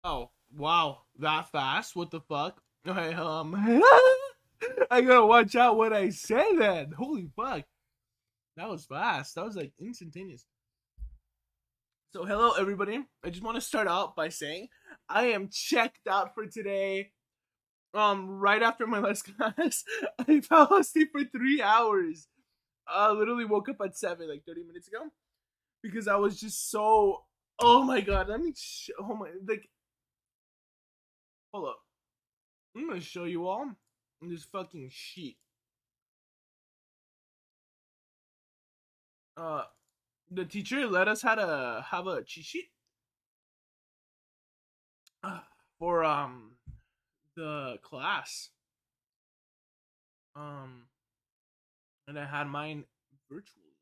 Oh, wow. That fast? What the fuck? Okay, I gotta watch out what I say then. Holy fuck. That was fast. That was like instantaneous. So, hello everybody. I just want to start out by saying I am checked out for today. Right after my last class, I fell asleep for 3 hours. I literally woke up at 7, like 30 minutes ago, because I was just so. Oh my god, oh my. Like, hold up. I'm gonna show you all this fucking sheet. Uh, the teacher let us how to have a cheat sheet for the class. Um, and I had mine virtually,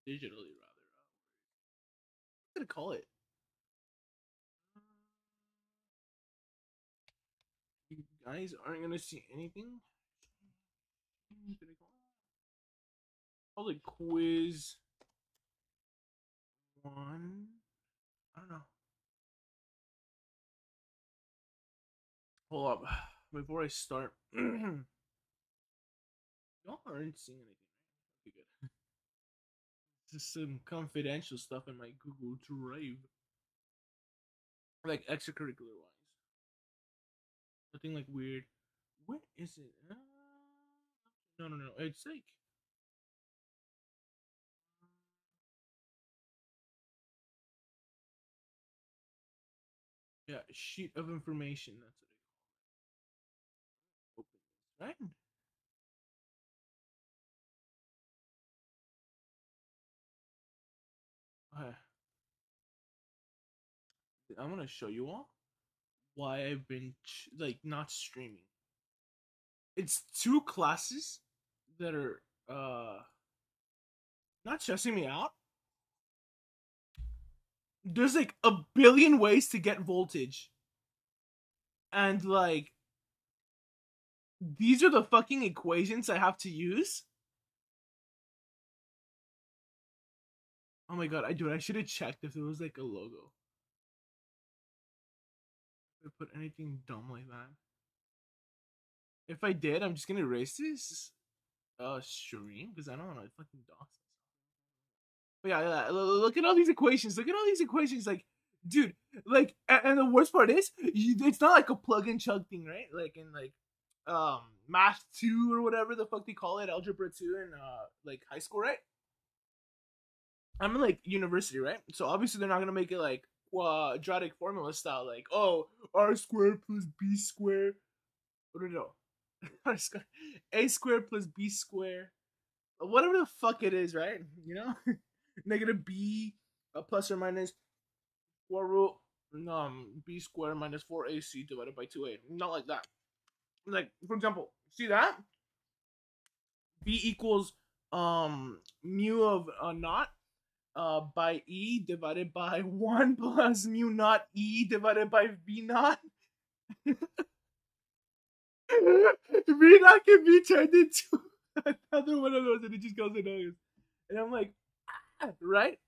digitally rather. What did I call it? You guys aren't gonna see anything. Did I call it quiz one? I don't know. Hold up, before I start. Y'all aren't seeing anything. Okay, good. This is some confidential stuff in my Google Drive, like extracurricular wise. Nothing like weird. What is it? No, no, no. It's like yeah, sheet of information. That's what I call it. Open this, right? Okay. I'm gonna show you all why I've been like not streaming. It's two classes that are not stressing me out. There's like a billion ways to get voltage, and like these are the fucking equations I have to use. Oh my god, I should have checked if there was like a logo. If I put anything dumb like that. If I did, I'm just gonna erase this stream because I don't want to fucking dox myself. But yeah, yeah, look at all these equations. Look at all these equations. Like, dude, like, and the worst part is, it's not like a plug and chug thing, right? Like in like math two or whatever the fuck they call it, algebra two in like high school, right? I'm in like university, right? So obviously they're not gonna make it like quadratic formula style, like r squared plus b squared. What do I know? A squared plus b squared, whatever the fuck it is, right? You know, negative b plus or minus 4 root b squared minus 4ac divided by 2a. Not like that. Like for example, see that b equals mu of naught by e divided by 1 plus mu naught e divided by v naught. V naught can be turned into another one of those, and it just goes in August. And I'm like, right?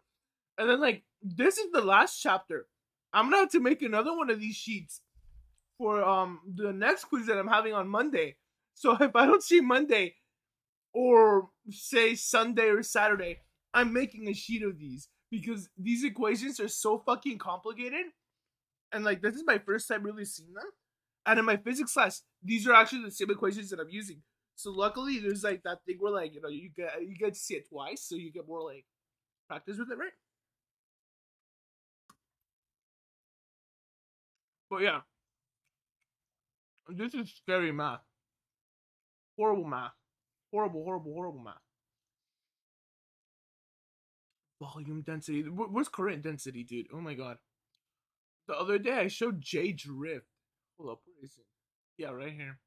And then like this is the last chapter. I'm gonna have to make another one of these sheets for the next quiz that I'm having on Monday. So if I don't see Monday or say Sunday or Saturday, I'm making a sheet of these because these equations are so fucking complicated. And like this is my first time really seeing them. And in my physics class, these are actually the same equations that I'm using. So luckily, there's like that thing where like you get to see it twice, so you get more like practice with it, right? But yeah, this is scary math, horrible math, horrible, horrible, horrible math. Volume density. Where's current density, dude? Oh my god. The other day I showed J drift. Hold up, where is it? Yeah, right here.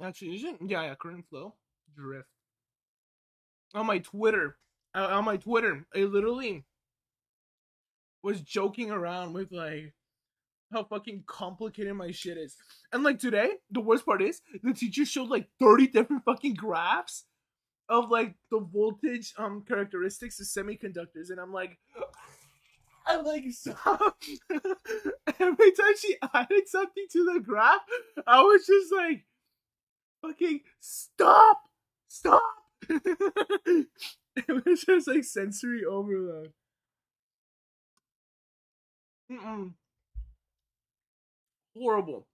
Actually, isn't? Yeah, yeah, current flow drift. On my Twitter, I literally was joking around with like how fucking complicated my shit is. And like today, the worst part is the teacher showed like 30 different fucking graphs of like the voltage characteristics of semiconductors, and I'm like, I like stop. Every time she added something to the graph, I was just like, fucking stop, stop. It was just like sensory overload. Mm-mm. Horrible.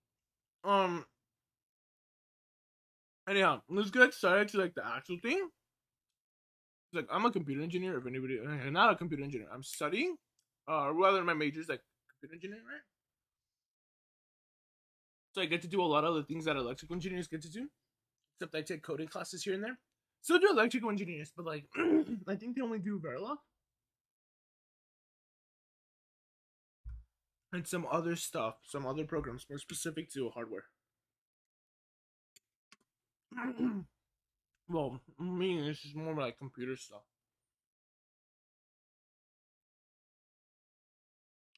Um. Anyhow, let's get started to like the actual thing. Like I'm a computer engineer. If anybody, not a computer engineer, I'm studying. Rather my major is like computer engineering, right? So I get to do a lot of the things that electrical engineers get to do. Except I take coding classes here and there. Still do electrical engineers, but like I think they only do Verilog and some other stuff, some other programs more specific to hardware. Well, me, this is more like computer stuff.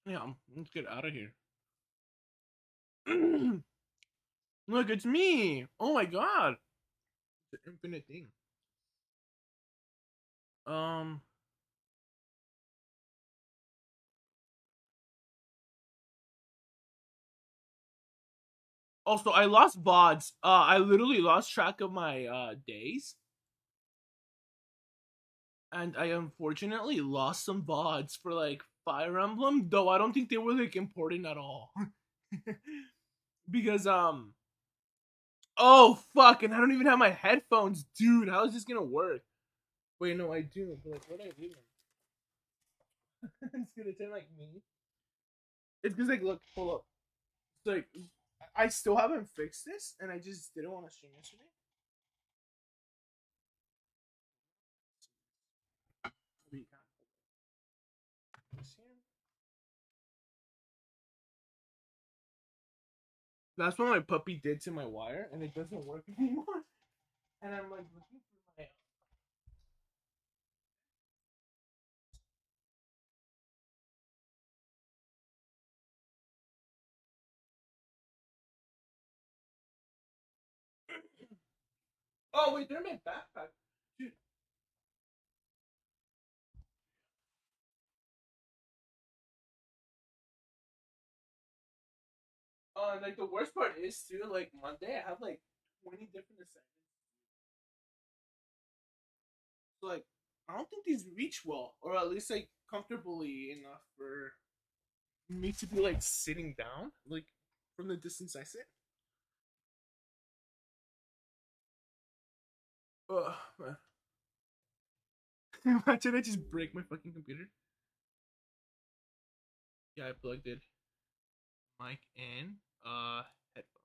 Yeah, let's get out of here. Look, it's me. Oh my god, it's an infinite thing. Um. Also, I lost VODs. I literally lost track of my days, and I unfortunately lost some VODs for like Fire Emblem. Though I don't think they were like important at all, because oh fuck, and I don't even have my headphones, dude. How is this gonna work? Wait, no, I do. But like, what do I do? It's gonna turn like me. It's because like, look, hold up. It's like I still haven't fixed this, and I just didn't want to stream yesterday. That's what my puppy did to my wire, and it doesn't work anymore. And I'm like looking for my. Oh wait, they're in my backpack. Dude. Like the worst part is too, like Monday I have like 20 different assignments. So like I don't think these reach well, or at least like comfortably enough for me to be like sitting down, like from the distance I sit. Oh man. Imagine I just break my fucking computer. Yeah, I plugged it. Mic in. Headphone.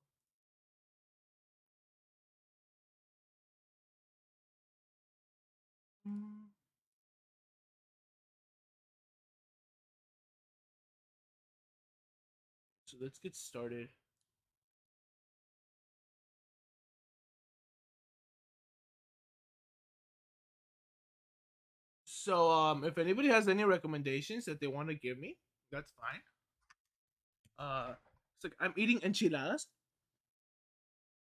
Mm. So let's get started. So if anybody has any recommendations that they want to give me, that's fine. It's like I'm eating enchiladas.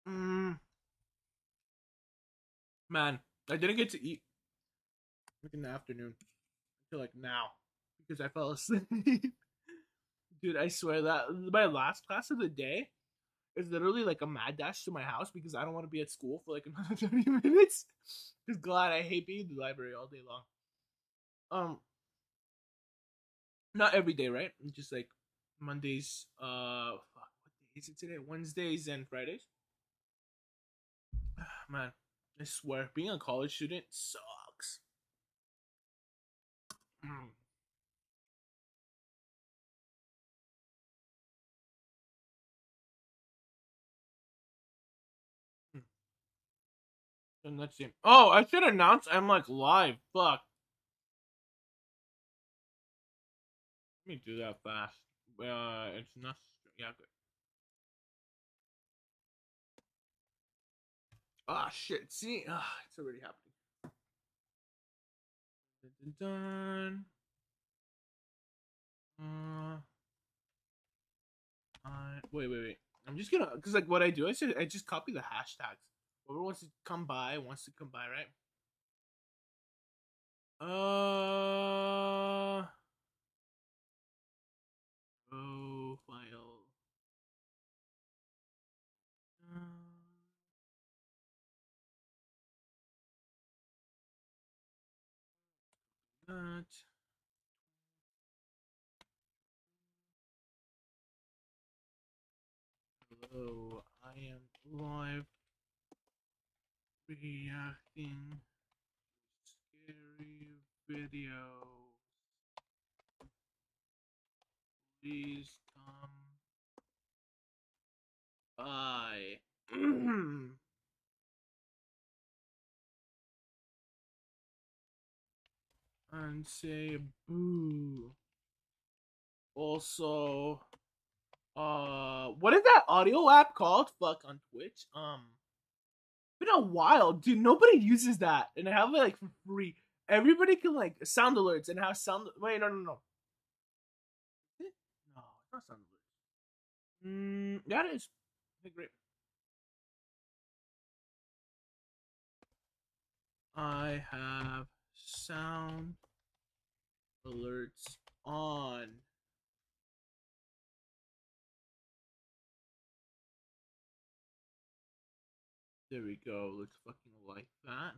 Mm, man, I didn't get to eat like in the afternoon until like now because I fell asleep. Dude, I swear that my last class of the day is literally like a mad dash to my house because I don't want to be at school for like another 30 minutes. Just glad I hate being in the library all day long. Um, not every day, right? Just like Mondays. Fuck, what day is it today? Wednesdays and Fridays. Man, I swear, being a college student sucks. Mm. And let's see. Oh, I should announce I'm like live. Fuck. Let me do that fast. It's not. Yeah, good. Ah, shit. See, it's already happening. Dun, dun, dun. Wait. I'm just gonna, cause like what I do, I just copy the hashtags. Whoever wants to come by, right? Uh, Profile. That. Hello, I am live reacting scary video. Please come by. And say boo. Also, what is that audio app called? Fuck, on Twitch. Been a while, dude. Nobody uses that, and I have it like for free. Everybody can like sound alerts and have sound. Wait, no. No, it's not sound alerts. Yeah, it is. Okay, great. I have sound alerts on. There we go. Let's fucking like that.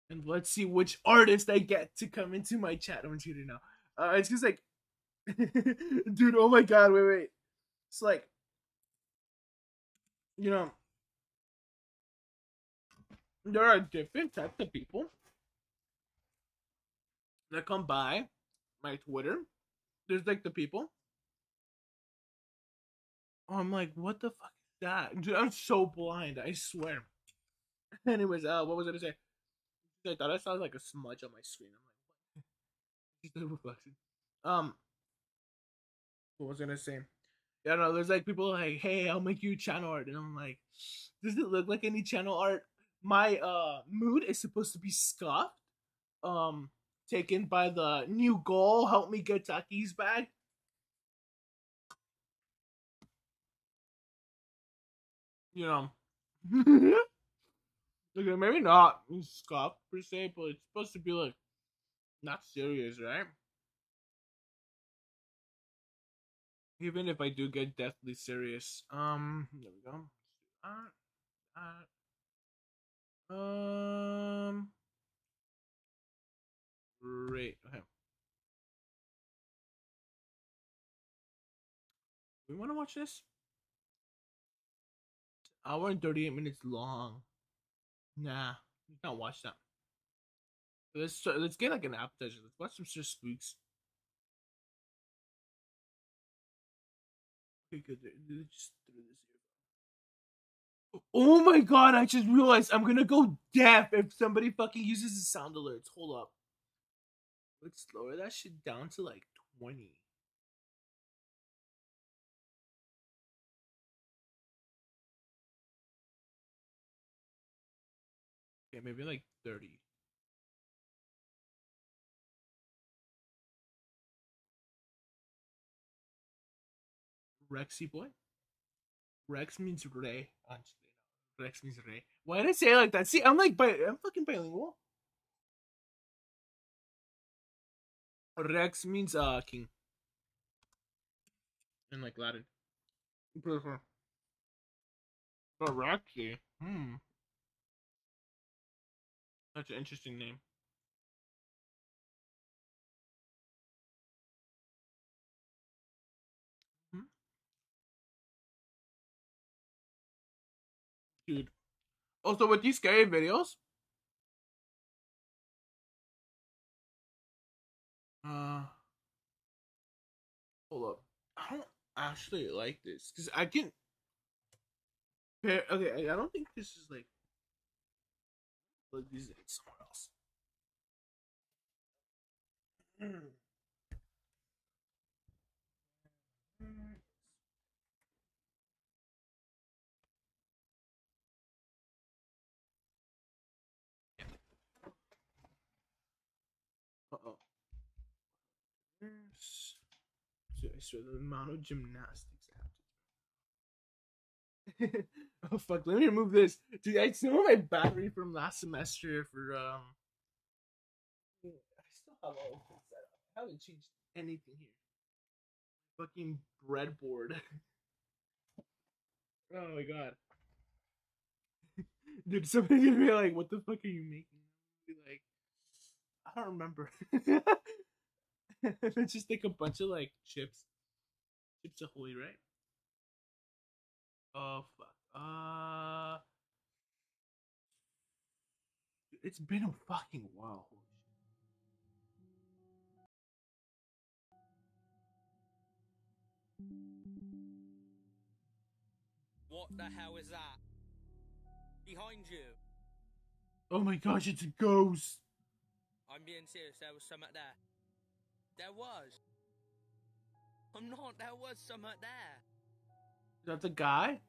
And let's see which artist I get to come into my chat. I'm cheating now. It's just like, dude. Oh my god. Wait. It's like, you know, there are different types of people that come by my Twitter. There's like the people. Oh, I'm like, what the fuck is that? Dude, I'm so blind. I swear. Anyways, what was I gonna say? I thought I saw like a smudge on my screen. I'm like, what? Just a reflection. What was I gonna say? Yeah, no, there's like people like, hey, I'll make you channel art, and I'm like, does it look like any channel art? My mood is supposed to be scuffed. Taken by the new goal, help me get Taki's bag. You know. Okay, maybe not scuffed per se, but it's supposed to be like not serious, right? Even if I do get deathly serious. There we go. Great. Okay. We want to watch this? Hour and 38 minutes long. Nah, let's not watch that. Let's get like an appetizer. Let's watch some Sir Spooks. Okay, good. Just throw this here. Oh my god! I just realized I'm gonna go deaf if somebody fucking uses the sound alerts. Hold up. Let's lower that shit down to like 20. Okay, maybe like 30. Rexy boy? Rex means Ray. Actually, no. Rex means Ray. Why did I say it like that? See, I'm fucking bilingual. Rex means king. In like Latin. But Rexy. That's an interesting name. Dude. Also, with these scary videos, hold up. I don't actually like this because I can. Okay, I don't think this is like. These somewhere else. Uh-oh. So the amount of gymnastics I have to do. Oh fuck, let me remove this. Dude, I still have my battery from last semester for I still have all of this set up. I haven't changed anything here. Fucking breadboard. Oh my god. Dude, somebody's gonna be like, what the fuck are you making? Be like, I don't remember. It's just like a bunch of like chips. Chips Ahoy, right? Oh fuck. It's been a fucking while. What the hell is that? Behind you. Oh my gosh, it's a ghost. I'm being serious, there was something there. There was. I'm not, there was something there. Is that the guy?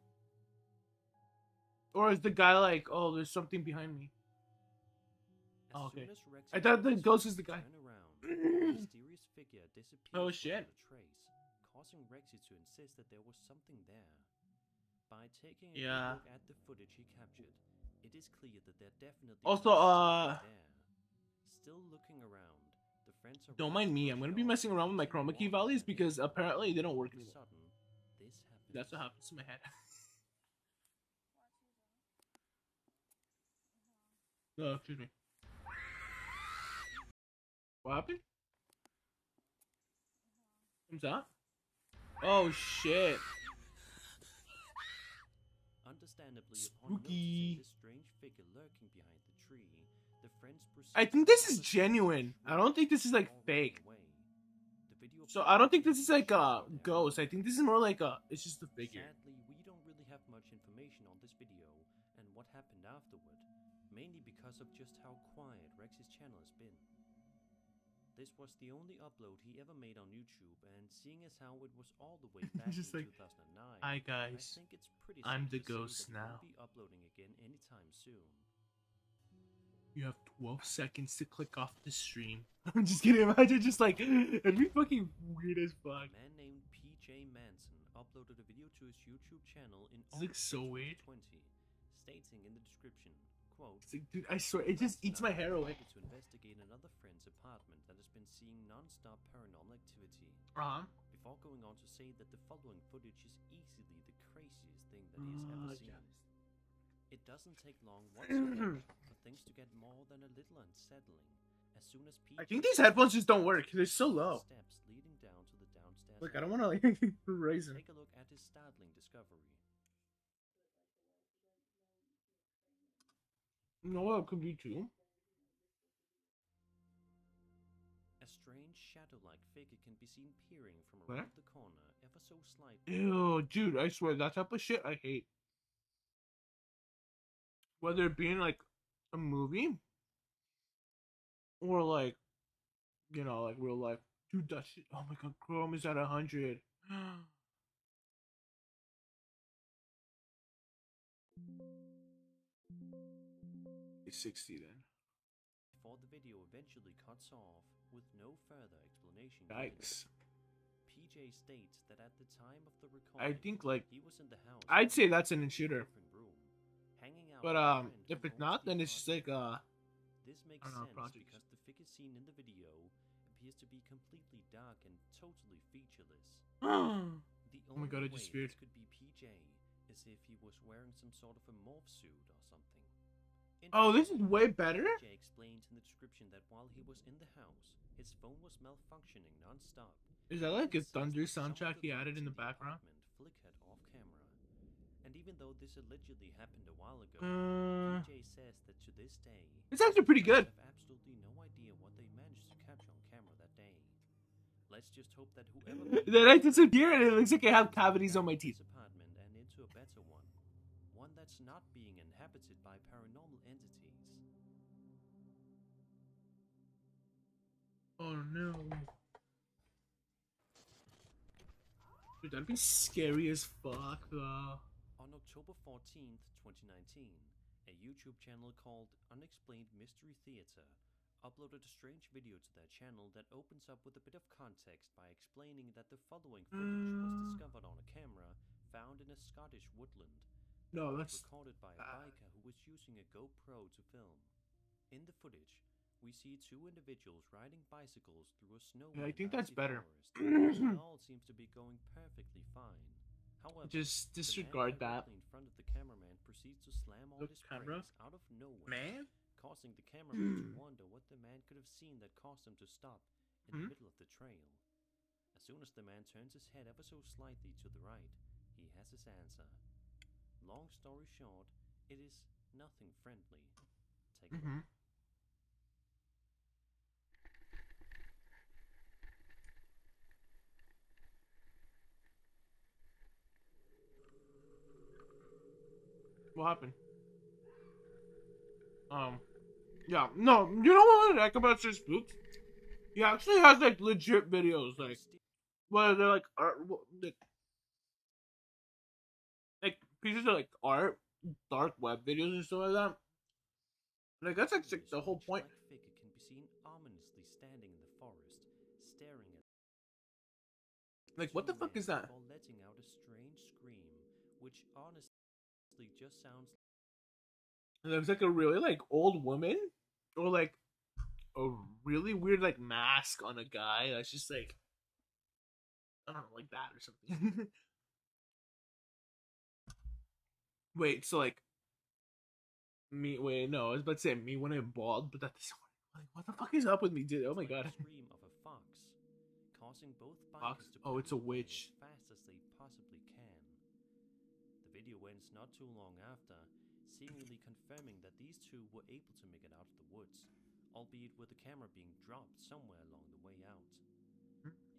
Or is the guy like, oh, there's something behind me? Oh, okay. I thought the ghost is the guy. Mysterious figure disappears Oh shit. without a trace, causing Rexy to insist that there was something there. By taking a Yeah. look at the footage he captured, it is clear that there definitely Also, was something there. Still looking around, the friends are don't mind me. I'm gonna be messing around with my chroma key values because apparently they don't work anymore. This happens. That's what happens to my head. No, excuse me. What happened? What's that? Oh shit. Understandably, Spooky. upon noticing this strange figure lurking behind the tree, the friends proceed. I think this is genuine. I don't think this is like fake. So I don't think this is like a ghost. I think this is more like a. It's just a figure. Sadly, we don't really have much information on this video and what happened afterward, mainly because of just how quiet Rex's channel has been. This was the only upload he ever made on YouTube, and seeing as how it was all the way back Just in like, 2009, hi I guys, think it's pretty I'm safe the to say ghost that he now. won't be uploading again anytime soon. You have 12 seconds to click off the stream. I'm just kidding. Imagine just like it'd be fucking weird as fuck. A man named PJ Manson uploaded a video to his YouTube channel in This looks so weird. 2020, stating in the description, quote, It's like, dude, I swear, it just eats my hair away. to investigate another friend's apartment that has been seeing non-stop paranormal activity. Before going on to say that the following footage is easily the craziest thing that he has ever seen. It doesn't take long whatsoever for things to get more than a little unsettling. As soon as PJ I think these headphones just don't work. They're so low. Steps leading down to the downstairs. Look, I don't want to like raise them. Take a look at his startling discovery. You know what it could be too? A strange shadow-like figure can be seen peering from What? around the corner ever so slightly. Ew, dude, I swear that type of shit I hate. Whether it be in like a movie or like, you know, like real life. Dude, that shit. Oh my god, Chrome is at 100. It's 60 then. Before the video eventually cuts off with no further explanation. Yikes. PJ states that at the time of the recording, I think like he was in the house. I'd say that's an intruder. Room, hanging out But with a friend if who it's not, owns then the it's just like This makes I don't know, sense projects. because the figure seen in the video appears to be completely dark and totally featureless. oh The my god, only it just way appeared. this could be PJ is if he was wearing some sort of a morph suit or something. Oh, this is way better. PJ explains in the description that while he was in the house, his phone was malfunctioning non-stop. Is that like a He says Thunder that some of soundtrack the he added lights in the background? apartment flickered off camera. And even though this allegedly happened a while ago, PJ says that to this day, It's actually pretty good. have absolutely no idea what they managed to capture on camera that day. Let's just hope that whoever Then I disappear and it looks like I have cavities on my teeth. this apartment and into a better one that's not being inhabited by paranormal entities. Oh no. Dude, that'd be scary as fuck though. On October 14th, 2019, a YouTube channel called Unexplained Mystery Theater uploaded a strange video to their channel that opens up with a bit of context by explaining that the following footage was discovered on a camera found in a Scottish woodland. No, It was that's recorded by a biker who was using a GoPro to film. In the footage, we see two individuals riding bicycles through a snowy Yeah, I think that's better. forest. It all seems to be going perfectly fine. However, Just the disregard man that. directly in front of the cameraman proceeds to slam all The his camera? brakes out of nowhere, Man? causing the cameraman to wonder what the man could have seen that caused him to stop in the middle of the trail. As soon as the man turns his head ever so slightly to the right, he has his answer. Long story short, it is nothing friendly. Take a look. What happened? Yeah, no, you know what I like about this book? He actually has like legit videos, like whether they're like art, like pieces of like art, dark web videos and stuff like that. Like that's like the whole point. Black figure can be seen ominously standing in the forest, staring at. Like what the fuck is that? While letting out a strange scream, which honestly just sounds. And there's like a really like old woman, or like a really weird like mask on a guy that's just like, I don't know, like that or something. Wait, so like me? Wait, no, I was about to say me when I'm bald, but that's like what the fuck is up with me, dude? Oh my god. Scream of a fox, causing both Fox? bikers to Oh, it's a witch. as fast as they possibly can. The video ends not too long after, seemingly confirming that these two were able to make it out of the woods, albeit with the camera being dropped somewhere along the way out.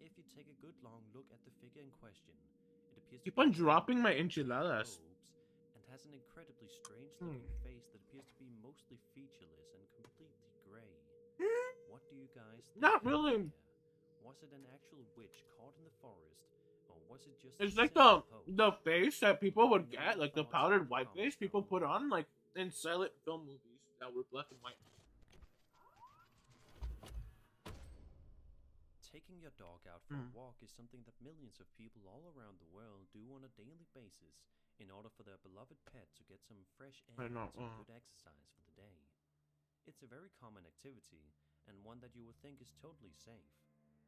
If you take a good long look at the figure in question, it appears Keep on dropping my enchiladas. And has an incredibly strange looking face that appears to be mostly featureless and completely gray. What do you guys think? Not really. Was it an actual witch caught in the forest, or was it just? It's like the face that people would get, like the powdered white face people put on, like in silent film movies that were black and white. Taking your dog out for a walk is something that millions of people all around the world do on a daily basis in order for their beloved pet to get some fresh air and some good exercise for the day. It's a very common activity, and one that you would think is totally safe.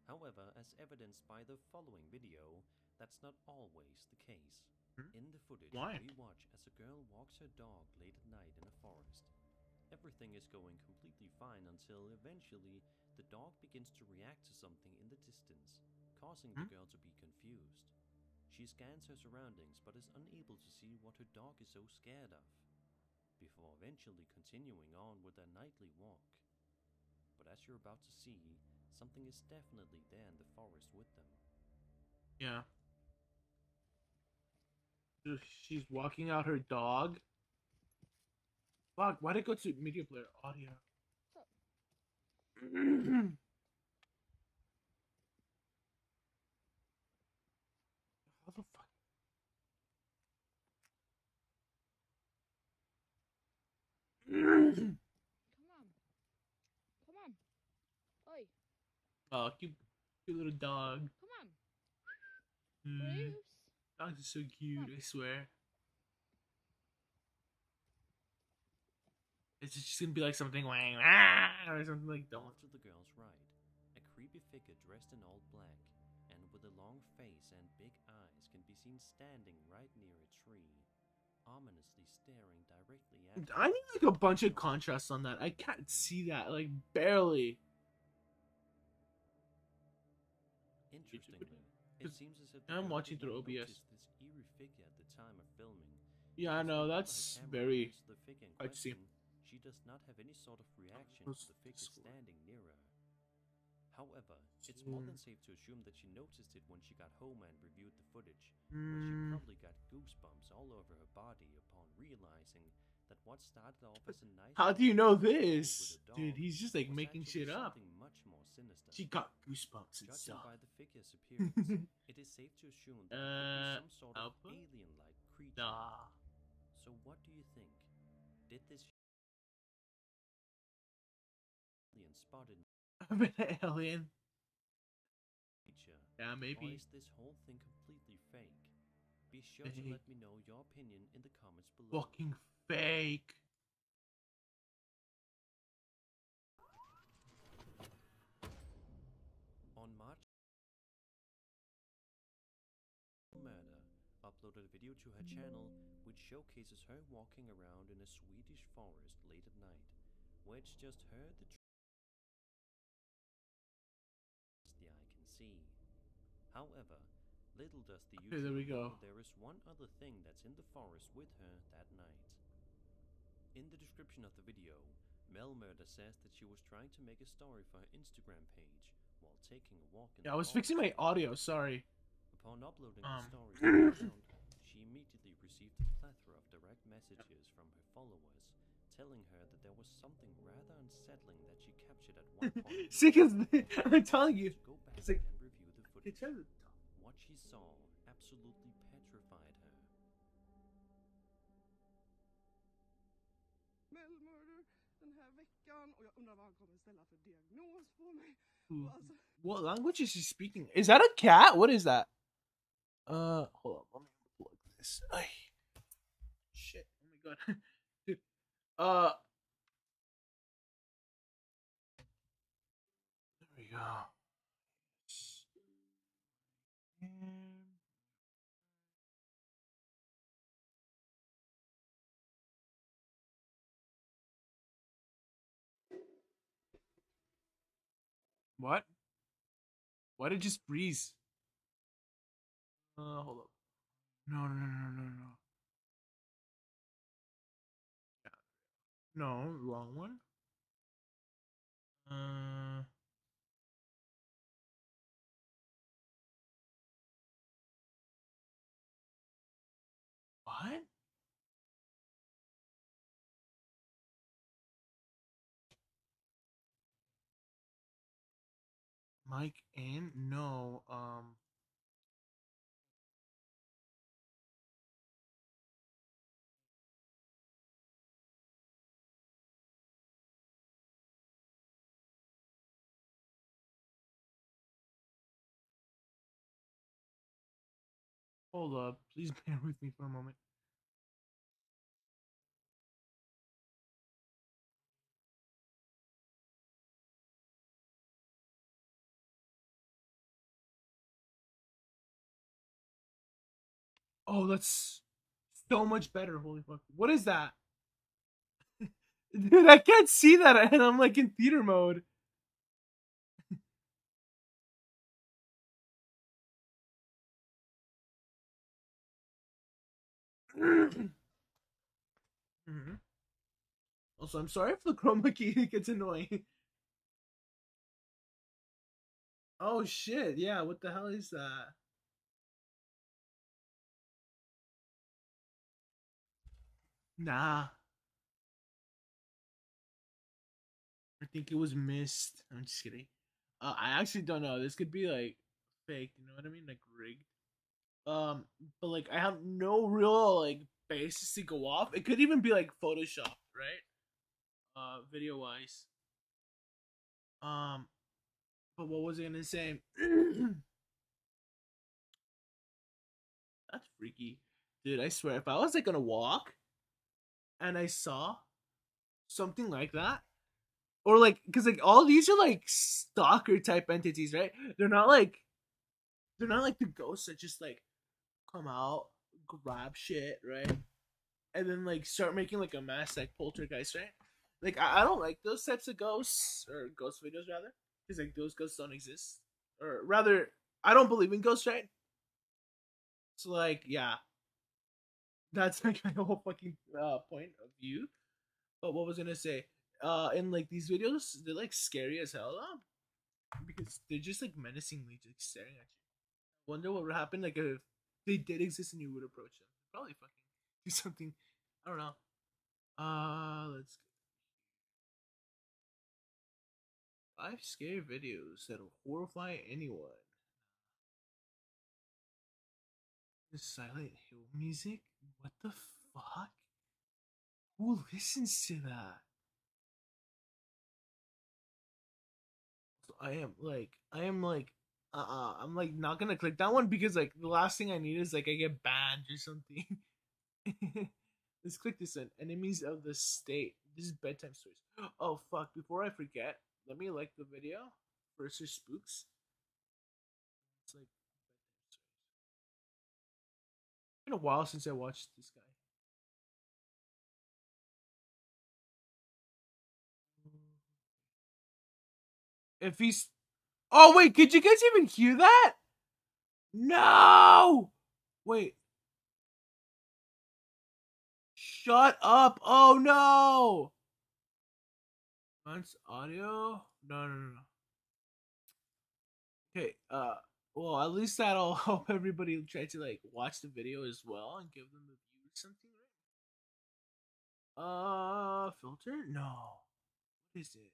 However, as evidenced by the following video, that's not always the case. In the footage, we watch as a girl walks her dog late at night in a forest. Everything is going completely fine until eventually the dog begins to react to something in the distance, causing the girl to be confused. She scans her surroundings but is unable to see what her dog is so scared of, before eventually continuing on with their nightly walk. But as you're about to see, something is definitely there in the forest with them. Yeah. She's walking out her dog. Fuck, why'd it go to media player audio? How the fuck? Come on. Oi. Oh, cute little dog. Come on. Bruce. Dogs are so cute, I swear. It's just gonna be like something wang or something like that. Off to the girl's right, a creepy figure dressed in all black and with a long face and big eyes can be seen standing right near a tree, ominously staring directly at. I need like a bunch of contrast on that. I can't see that, like barely. Interestingly, it seems as if I'm watching through OBS. This eerie figure at the time of filming. Yeah, I know, that's very hard to see. She does not have any sort of reaction to the figure standing near her. However, it's more than safe to assume that she noticed it when she got home and reviewed the footage, where she probably got goosebumps all over her body upon realizing that what started off as a nice. How do you know this? Dude, he's just like making shit up. Much more sinister. She got goosebumps and Judging stuff. by the figure's appearance, it is safe to assume that it could be some sort of alien-like creature. Nah. So what do you think? Did this alien spotted I'm an alien. creature? Yeah, Or maybe. is this whole thing completely fake? Be sure Fake. to let me know your opinion in the comments below. Fucking fake. uploaded a video to her channel which showcases her walking around in a Swedish forest late at night, where it's just her, the eye can see. However, little does the Okay, there we go. know there is one other thing that's in the forest with her that night. In the description of the video, Mel Murder says that she was trying to make a story for her Instagram page while taking a walk in Yeah, I was fixing my audio, sorry. Upon uploading the story to her account, she immediately received a plethora of direct messages from her followers telling her that there was something rather unsettling that she captured at one point. See, because I'm telling you, Go back it's like, and review the footage. What she saw absolutely petrified her. Mel Murder den här veckan och jag undrar vad han kommer ställa för diagnos på mig. Och alltså, what language is she speaking? Is that a cat? What is that? Hold on, let me plug this. Ay. Shit. Oh my god. Dude. There we go. What? Why did it just freeze? Hold up. No. No, wrong one. What? Mike in? No, hold up. Please bear with me for a moment. Oh, that's so much better. Holy fuck. What is that? Dude, I can't see that and I'm like in theater mode. Also, I'm sorry if the chroma key gets annoying. Oh shit, yeah, what the hell is that? Nah. I think it was missed. I'm just kidding. I actually don't know. This could be like fake, you know what I mean? Like rigged. But like I have no real like basis to go off. It could even be like Photoshop, right? Video wise. But what was I gonna say? That's freaky. Dude, I swear, if I was like gonna walk and I saw something like that, or like, because like all these are like stalker type entities, right? They're not like the ghosts that just like come out, grab shit, right? And then like start making like a mess, like poltergeist, right? Like I don't like those types of ghosts or ghost videos rather, because like those ghosts don't exist, or rather, I don't believe in ghosts, right? So like, yeah, that's like my whole fucking point of view. But what was I gonna say? In like these videos, they're like scary as hell, because they're just like menacingly just staring at you. Wonder what would happen like if they did exist and you would approach them. Probably fucking do something. I don't know. Let's go. 5 scary videos that'll horrify anyone. The Silent Hill music? What the fuck? Who listens to that? I am like, I'm like not gonna click that one because like the last thing I need is like I get banned or something. Let's click this one. Enemies of the State. This is bedtime stories. Oh fuck! Before I forget, let me like the video versus Spooks. It's like been a while since I watched this guy. If he's... Oh, wait, could you guys even hear that? No! Wait. Shut up. Oh, no! Once audio? No. Okay, well, at least that'll help everybody try to, like, watch the video as well and give them a view or something, right? Filter? No. What is it?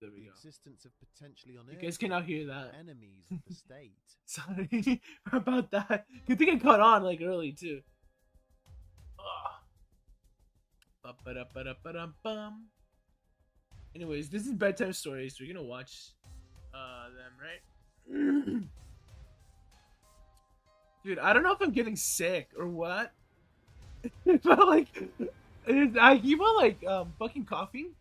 There we go. Existence of potentially You guys cannot hear that. Enemies of the state. Sorry about that. Good thing I caught on like early too. Anyways, this is bedtime stories. We're gonna watch them, right? Dude, I don't know if I'm getting sick or what. But like, I keep on like fucking coughing.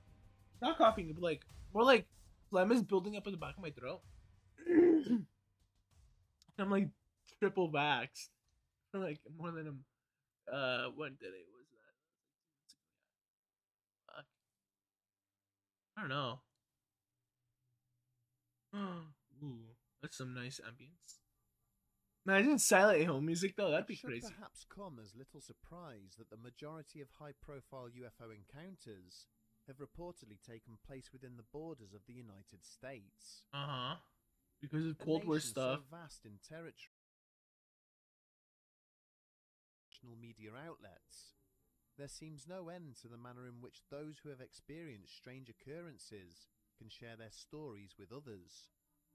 Not coughing, but like more like phlegm is building up in the back of my throat. I'm like triple vaxxed. Like more than when did it was that? Fuck. I don't know. Ooh, that's some nice ambience. Imagine Silent Hill music though, that'd be crazy. It should perhaps come as little surprise that the majority of high-profile UFO encounters have reportedly taken place within the borders of the United States. Because of Cold War stuff. So vast in territory. Media outlets, there seems no end to the manner in which those who have experienced strange occurrences can share their stories with others,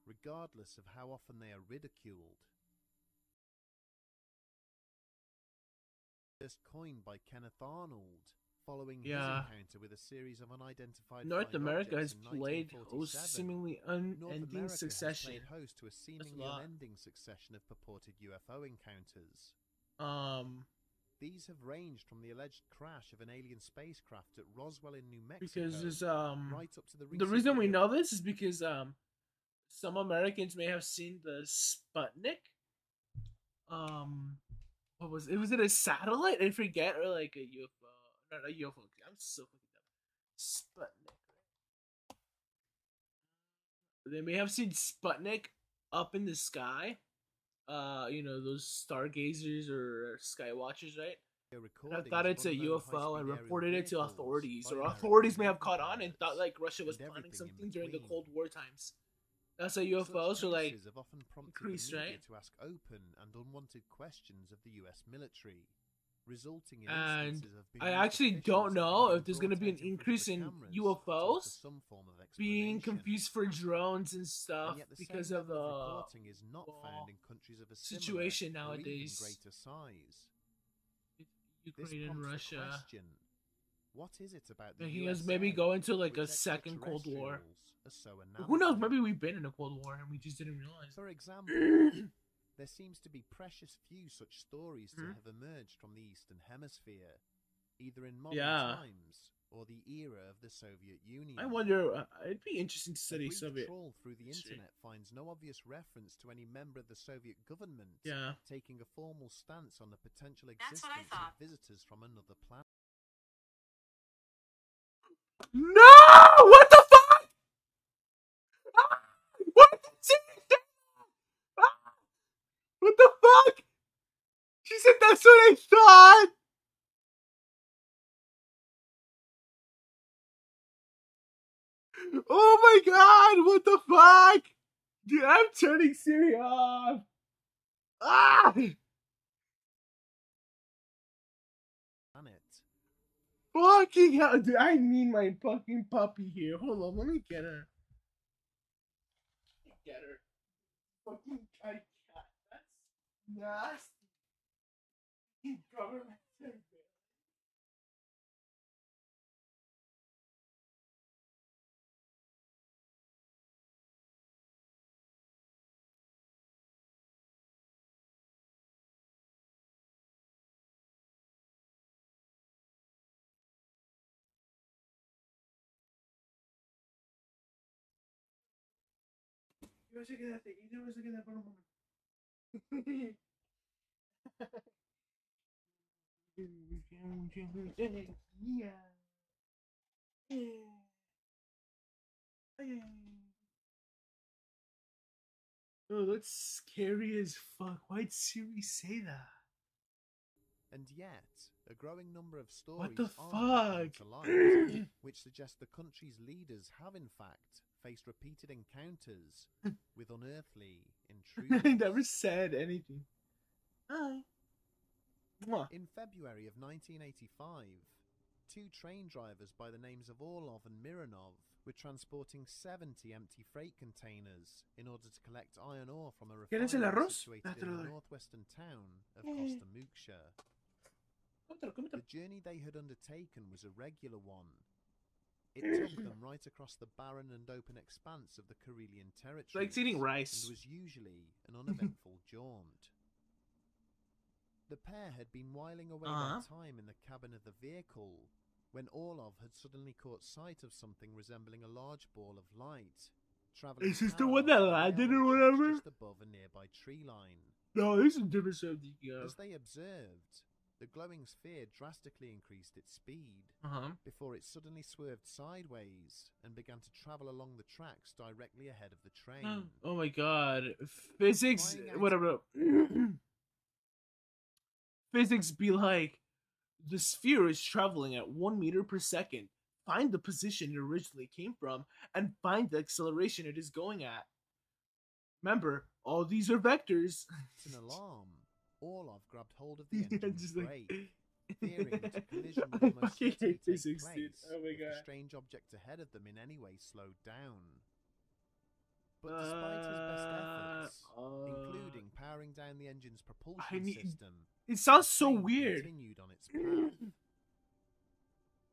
regardless of how often they are ridiculed. First coined by Kenneth Arnold, following his encounter with a series of unidentified North America has played host seemingly unending succession. Played host to a seemingly unending succession of purported UFO encounters. These have ranged from the alleged crash of an alien spacecraft at Roswell in New Mexico, because there's right up to the reason we know this is because some Americans may have seen the Sputnik. What was it? Was it a satellite? I forget, or like a UFO? Not a UFO. I'm so fucking dumb. Sputnik. They may have seen Sputnik up in the sky. You know, those stargazers or sky watchers, right? And I thought it's a UFO and reported it to authorities, or authorities may have caught on and thought like Russia was planning something during the Cold War times. That's how UFOs are like increased, right? To ask open and unwanted questions of the U.S. military, resulting in and I actually don't know if there's going to be an increase in UFOs being confused for drones and stuff because of the situation nowadays. Ukraine and Russia. What is it about the making us maybe go into like a second Cold War? Who knows? Maybe we've been in a Cold War and we just didn't realize. For example, there seems to be precious few such stories to have emerged from the Eastern Hemisphere, either in modern times or the era of the Soviet Union. I wonder, it'd be interesting to study Soviet. Trawl through the internet finds no obvious reference to any member of the Soviet government taking a formal stance on the potential existence of visitors from another planet. No! What the fuck? What the What the fuck? She said that's what I thought. Oh my god, what the fuck? Dude, I'm turning Siri off. Ah! Fucking hell, dude, I need my fucking puppy here. Hold on, let me get her. Get her. Fucking cat. That's nasty. Government. Yo sé quédate, y yo sé quédate por un momento. Oh, that's scary as fuck. Why'd Siri say that? And yet, a growing number of stories What the are coming fuck? to light, which suggest the country's leaders have in fact faced repeated encounters with unearthly intruders. I never said anything. Hi. Mwah. In February of 1985, two train drivers by the names of Orlov and Mironov were transporting 70 empty freight containers in order to collect iron ore from a ¿Quieres el refinery arroz? situated in the northwestern town of Kostamukshire. The journey they had undertaken was a regular one. It took them right across the barren and open expanse of the Karelian territory. Like eating rice. And was usually an uneventful jaunt. The pair had been whiling away their time in the cabin of the vehicle when Orlov had suddenly caught sight of something resembling a large ball of light traveling. Is this the one that landed or whatever? Just above a nearby tree line. No, this is a different subject. As they observed, the glowing sphere drastically increased its speed before it suddenly swerved sideways and began to travel along the tracks directly ahead of the train. Oh my god. Physics, whatever. Physics be like, the sphere is traveling at 1 meter per second. Find the position it originally came from and find the acceleration it is going at. Remember, all these are vectors. It's an alarm. Orlov grabbed hold of the engine's brake, fearing that a collision would almost certainly take place if the strange object ahead of them in any way slowed down. But despite his best efforts, including powering down the engine's propulsion system, it sounds so weird. Continued on its path.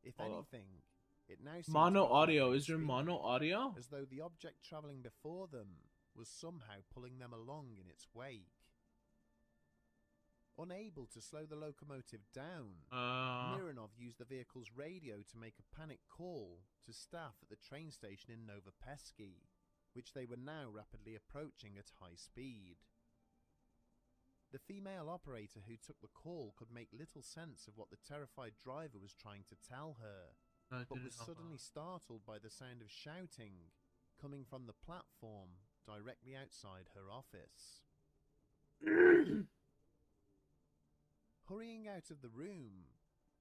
If anything, it now seemed mono to be audio. Is there mono audio? as though the object traveling before them was somehow pulling them along in its wake. Unable to slow the locomotive down, Mironov used the vehicle's radio to make a panic call to staff at the train station in Novopesky, which they were now rapidly approaching at high speed. The female operator who took the call could make little sense of what the terrified driver was trying to tell her, but was suddenly startled by the sound of shouting coming from the platform directly outside her office. Hurrying out of the room,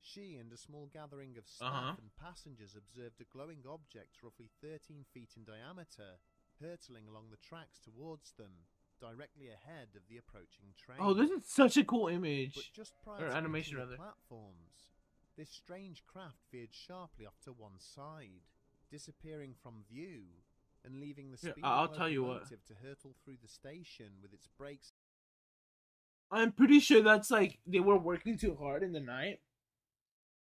she and a small gathering of staff and passengers observed a glowing object roughly 13 feet in diameter hurtling along the tracks towards them, directly ahead of the approaching train. Oh, this is such a cool image. But just prior to animation, reaching rather. the platforms, this strange craft veered sharply off to one side, disappearing from view and leaving the speeding I'll tell you what. locomotive to hurtle through the station with its brakes. I'm pretty sure that's like they were working too hard in the night,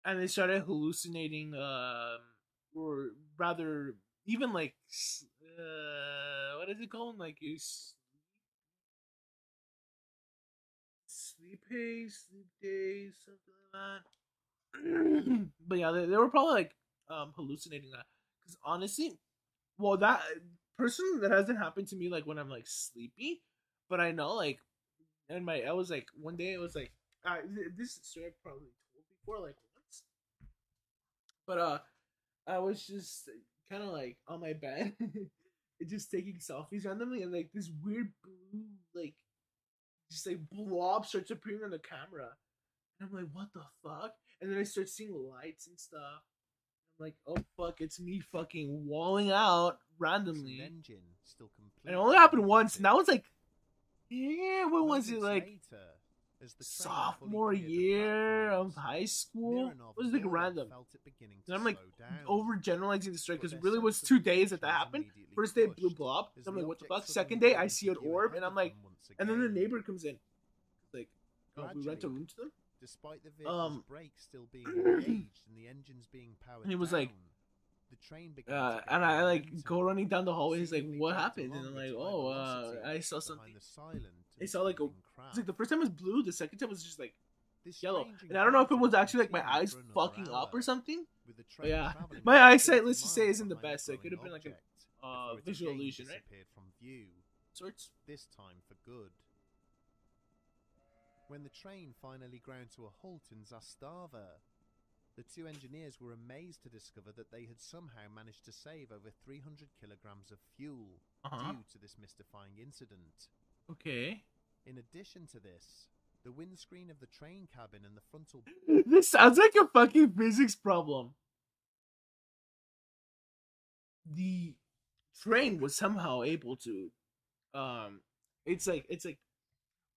and they started hallucinating. Or rather, even like what is it called? Like you sleep haze, sleep days, something like that. But yeah, they were probably like hallucinating that. Because honestly, well, that personally that hasn't happened to me like when I'm like sleepy, but I know like. And I was like, one day it was like, this story I've probably told before, like once. But I was just kind of like on my bed, just taking selfies randomly, and like this weird blue, like, just like blob starts appearing on the camera, and I'm like, what the fuck? And then I start seeing lights and stuff. I'm like, oh fuck, it's me fucking walling out randomly. Engine still complete. And it only happened once, and that was like. Yeah, what was it like? Sophomore year of high school? It was like random. And I'm like overgeneralizing the story because it really was 2 days that happened. First day it blew blob. I'm like, what the fuck? Second day I see an orb and I'm like, and then the neighbor comes in. Like, oh, we rent a room to them. Despite the vehicle's brakes still being engaged and the engines being powered and he was down, like, the train and I like go running down the hallway. He's like, "What happened?" And I'm like, "Oh, I saw something. I saw like it's like the first time was blue. The second time was just like yellow. And I don't know if it was actually like my eyes fucking up or something. But yeah, my eyesight, let's just say, isn't the best. So it could have been like a visual illusion, right? sorts. This time for good. When the train finally ground to a halt in Zastava, the two engineers were amazed to discover that they had somehow managed to save over 300 kilograms of fuel due to this mystifying incident. Okay. In addition to this, the windscreen of the train cabin and the frontal... This sounds like a fucking physics problem. The train was somehow able to, it's like,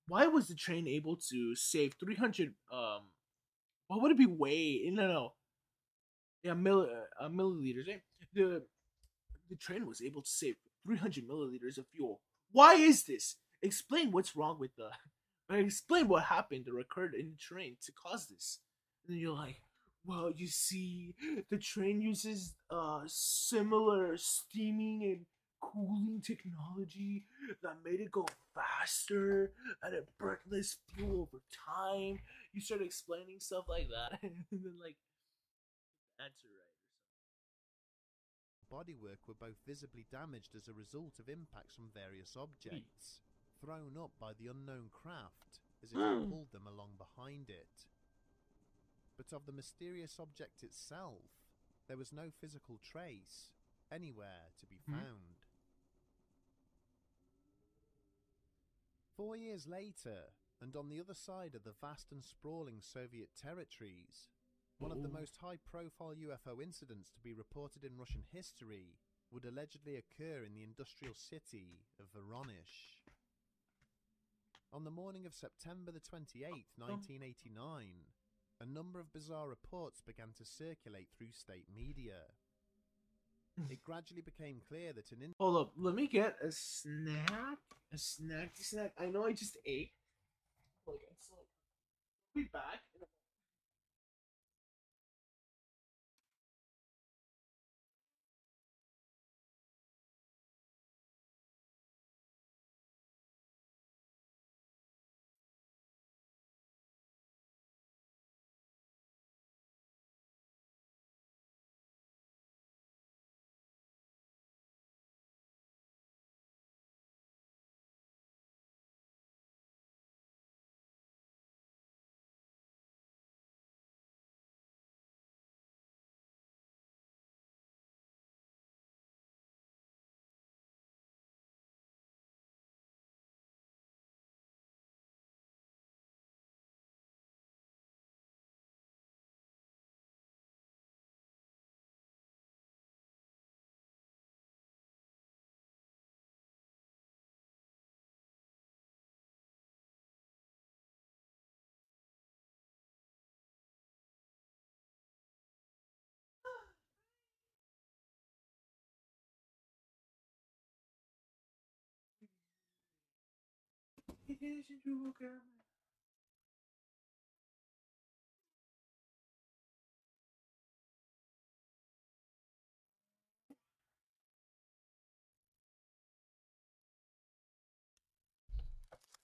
why was the train able to save 300, what would it be weigh? No. Yeah, milliliters, right? The train was able to save 300 milliliters of fuel. Why is this? Explain what's wrong with the... Explain what happened or occurred in the train to cause this. And then you're like, well, you see, the train uses similar steaming and cooling technology that made it go faster and it burnt less fuel over time. You start explaining stuff like that, and then like answer right or something. Bodywork were both visibly damaged as a result of impacts from various objects thrown up by the unknown craft as if it pulled them along behind it. But of the mysterious object itself, there was no physical trace anywhere to be found. 4 years later, and on the other side of the vast and sprawling Soviet territories, one of the most high-profile UFO incidents to be reported in Russian history would allegedly occur in the industrial city of Voronezh. On the morning of September the 28th, 1989, a number of bizarre reports began to circulate through state media. It gradually became clear that an... Hold up, let me get a snack. A snacky snack. I know I just ate. Like, I'll be back in a moment.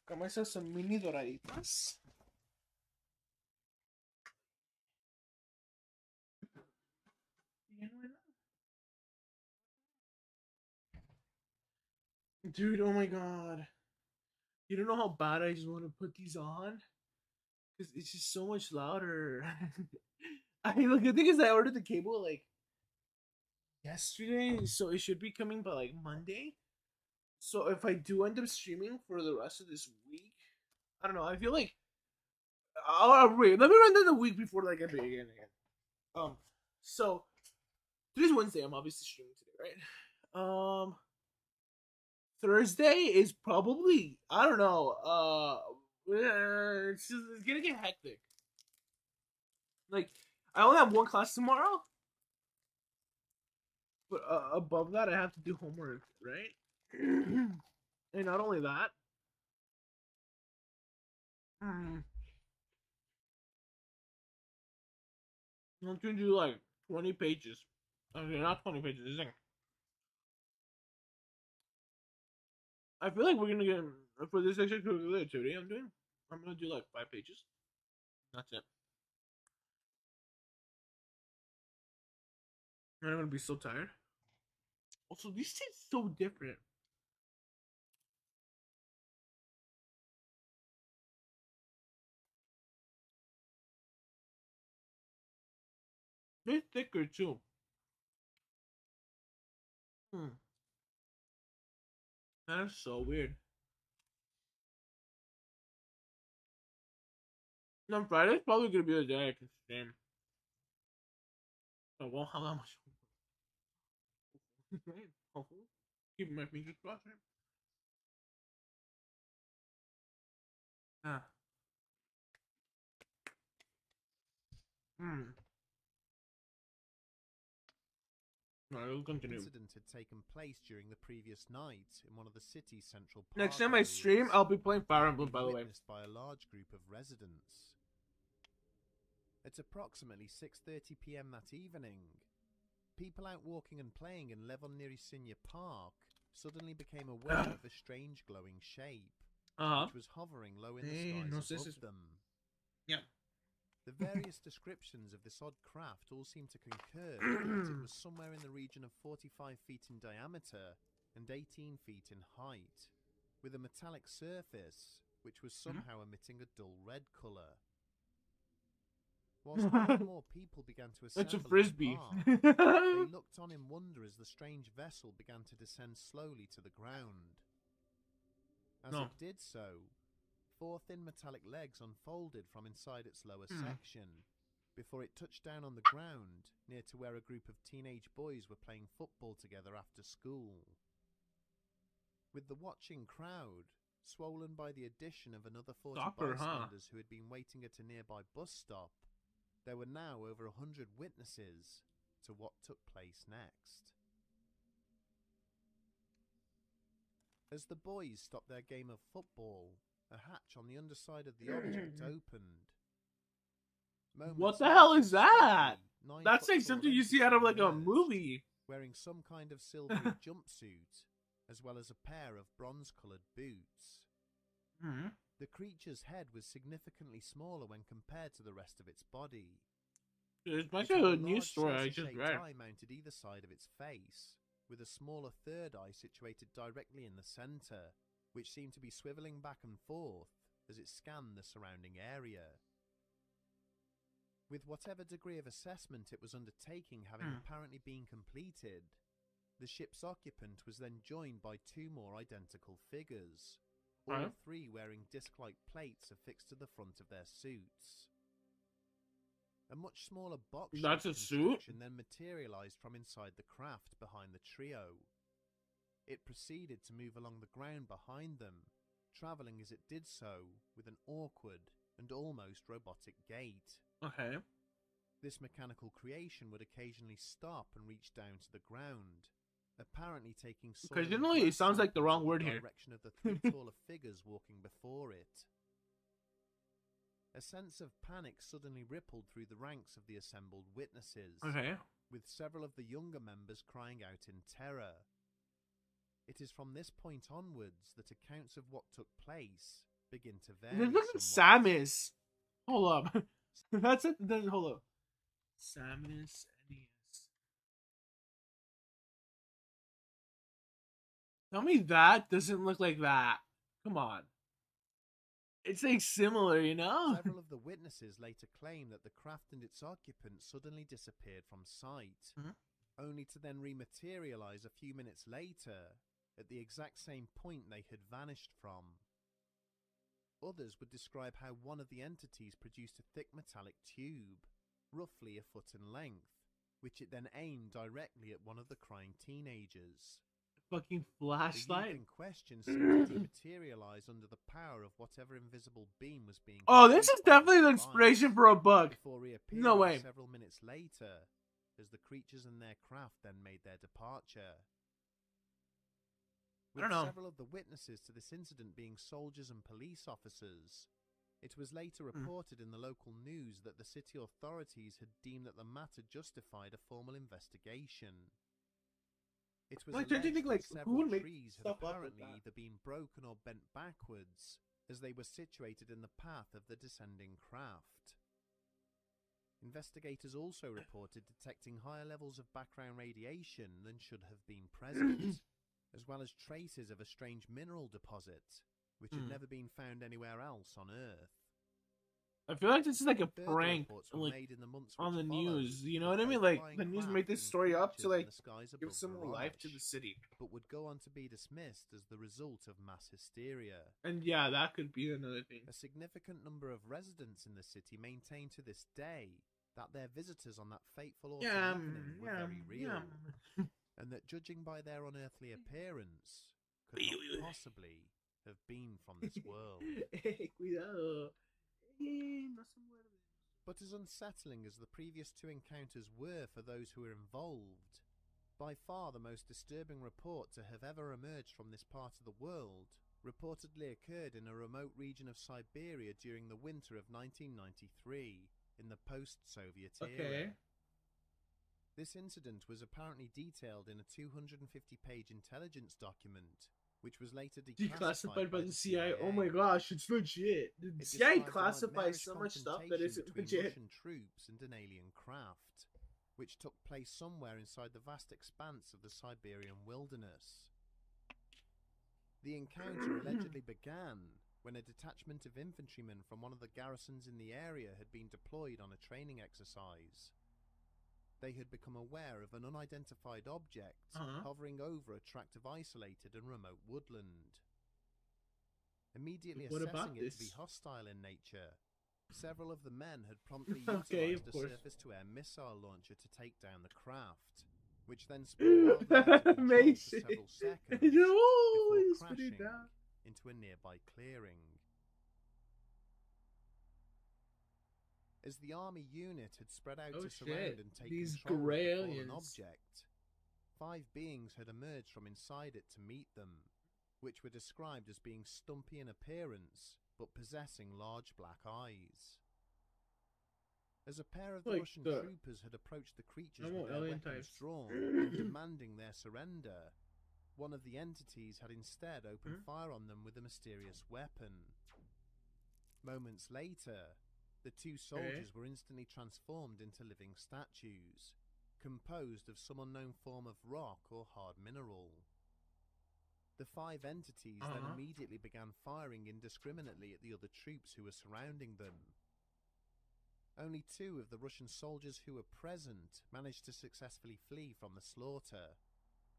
Got myself some mini doraditas. Dude, oh my god. You don't know how bad I just want to put these on? Because it's just so much louder. I mean, look, the thing is, I ordered the cable like yesterday, so it should be coming by like Monday. So if I do end up streaming for the rest of this week, I don't know. I feel like I'll wait. Let me run down the week before like I begin again. So today's Wednesday. I'm obviously streaming today, right? Thursday is probably, I don't know. It's gonna get hectic. Like, I only have one class tomorrow, but above that, I have to do homework, right? And not only that, I'm going to do like 20 pages. Okay, not 20 pages. It's like, I feel like we're gonna get for this extracurricular activity I'm doing. I'm gonna do like 5 pages. That's it. And I'm gonna be so tired. Also, these taste so different. It's thicker too. That is so weird. No, Friday's probably gonna be the day I can stream. I won't have that much. Keeping my fingers crossed. Ah. Alright, continue. Incident had taken place during the previous night in one of the city's central park Next time I areas, stream, I'll be playing Fire Emblem, by the way. Witnessed by a large group of residents. At approximately 6:30 p.m. that evening, people out walking and playing in Levon Nerisinha Park suddenly became aware of a strange glowing shape, which was hovering low in the skies above them. Yeah. The various descriptions of this odd craft all seem to concur that it was somewhere in the region of 45 feet in diameter and 18 feet in height, with a metallic surface which was somehow emitting a dull red colour. Whilst more and more people began to assemble, that's a frisbee. They looked on in wonder as the strange vessel began to descend slowly to the ground. As it did so, 4 thin metallic legs unfolded from inside its lower section before it touched down on the ground near to where a group of teenage boys were playing football together after school. With the watching crowd, swollen by the addition of another 40 bystanders who had been waiting at a nearby bus stop, there were now over 100 witnesses to what took place next. As the boys stopped their game of football, a hatch on the underside of the object opened. What the hell is that? That's like something you see out of like a movie. Wearing some kind of silvery jumpsuit, as well as a pair of bronze-coloured boots. The creature's head was significantly smaller when compared to the rest of its body. It's much of a news story I just read. Eye mounted either side of its face, with a smaller third eye situated directly in the centre, which seemed to be swivelling back and forth as it scanned the surrounding area. With whatever degree of assessment it was undertaking having apparently been completed, the ship's occupant was then joined by 2 more identical figures, all 3 wearing disc-like plates affixed to the front of their suits. A much smaller box then materialized from inside the craft behind the trio. It proceeded to move along the ground behind them, travelling as it did so with an awkward and almost robotic gait. This mechanical creation would occasionally stop and reach down to the ground, apparently taking occasionally it sounds like the wrong word here. Direction of the 3 taller figures walking before it. A sense of panic suddenly rippled through the ranks of the assembled witnesses, with several of the younger members crying out in terror. It is from this point onwards that accounts of what took place begin to vary. Look at Samus. Hold up. That's it. Hold up. Samus NES. Tell me that doesn't look like that. Come on. It's like similar, you know? Several of the witnesses later claim that the craft and its occupant suddenly disappeared from sight, only to then rematerialize a few minutes later at the exact same point they had vanished from. Others would describe how one of the entities produced a thick metallic tube, roughly a foot in length, which it then aimed directly at one of the crying teenagers. Fucking flashlight. The youth in question seemed to dematerialize under the power of whatever invisible beam was being. Oh, this is definitely the inspiration for a book. No way. Several minutes later, as the creatures and their craft then made their departure. With several of the witnesses to this incident being soldiers and police officers, it was later reported in the local news that the city authorities had deemed that the matter justified a formal investigation. It was alleged that several trees had apparently either been broken or bent backwards as they were situated in the path of the descending craft. Investigators also reported detecting higher levels of background radiation than should have been present, as well as traces of a strange mineral deposit, which had never been found anywhere else on Earth. I feel like this is like a Further prank, reports were like made in the months on which the followed, news. You know with what I mean? both Like flying the news craft made this and story up to creatures in like the skies give above some more life to Barrage, the city. but would go on to be dismissed as the result of mass hysteria. And yeah, that could be another thing. A significant number of residents in the city maintain to this day that their visitors on that fateful autumn evening were very real, and that judging by their unearthly appearance, could not possibly have been from this world. Cuidado. But as unsettling as the previous two encounters were for those who were involved, by far the most disturbing report to have ever emerged from this part of the world reportedly occurred in a remote region of Siberia during the winter of 1993, in the post-Soviet era. This incident was apparently detailed in a 250-page intelligence document, which was later declassified by the CIA. Oh my gosh, it's legit. The CIA classifies so much stuff that isn't legit. Russian troops and an alien craft, which took place somewhere inside the vast expanse of the Siberian wilderness. The encounter allegedly began when a detachment of infantrymen from one of the garrisons in the area had been deployed on a training exercise. They had become aware of an unidentified object hovering over a tract of isolated and remote woodland. Immediately assessing it to be hostile in nature, several of the men had promptly utilized a surface-to-air missile launcher to take down the craft, which then spun for several seconds before crashing into a nearby clearing. As the army unit had spread out to surround and take control of the fallen object, 5 beings had emerged from inside it to meet them, which were described as being stumpy in appearance, but possessing large black eyes. As a pair of the Russian troopers had approached the creatures with their weapons drawn and demanding their surrender, one of the entities had instead opened fire on them with a mysterious weapon. Moments later, the 2 soldiers were instantly transformed into living statues, composed of some unknown form of rock or hard mineral. The 5 entities then immediately began firing indiscriminately at the other troops who were surrounding them. Only 2 of the Russian soldiers who were present managed to successfully flee from the slaughter.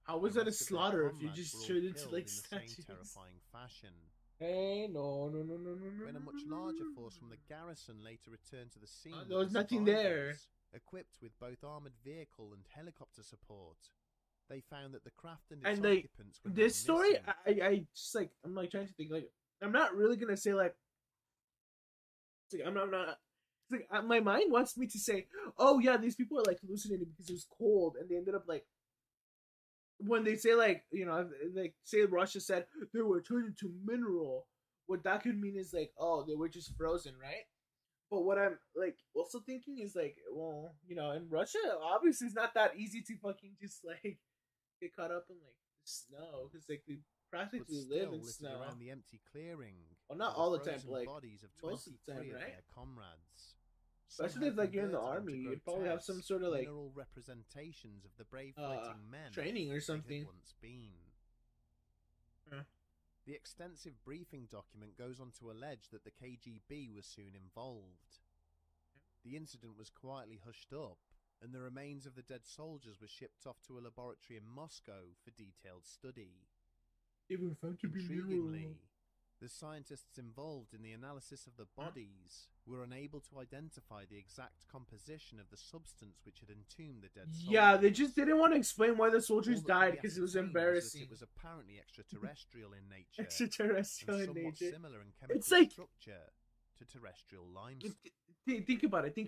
How was that a slaughter if you just turned into like statues? In the same terrifying fashion. Hey, no. When a much larger force from the garrison later returned to the scene, there was nothing there. Equipped with both armored vehicle and helicopter support, they found that the craft and its occupants were this story, missing. I just like I'm like trying to think like I'm not really gonna say like it's like I'm not. It's like my mind wants me to say, oh yeah, these people are like hallucinating because it was cold, and they ended up like. When they say like, you know, like say Russia said they were turned into mineral, what that could mean is like, oh, they were just frozen, right? But what I'm like also thinking is like, well, you know, in Russia, obviously it's not that easy to fucking just like get caught up in like the snow because like they practically live in snow around the empty clearing. Well, not all the time, but like bodies of most of the time, right? Their comrades. Especially if like you're in the army, you'd probably have some sort of like mineral representations of the brave fighting men training or something. Once been. The extensive briefing document goes on to allege that the KGB was soon involved. The incident was quietly hushed up, and the remains of the dead soldiers were shipped off to a laboratory in Moscow for detailed study. They were found to be mineral. The scientists involved in the analysis of the bodies were unable to identify the exact composition of the substance which had entombed the dead soldiers. Yeah, they just didn't want to explain why the soldiers died because it was embarrassing. It was apparently extraterrestrial in nature. Extraterrestrial in nature. Similar in chemical it's like structure to terrestrial limestone. Think about it.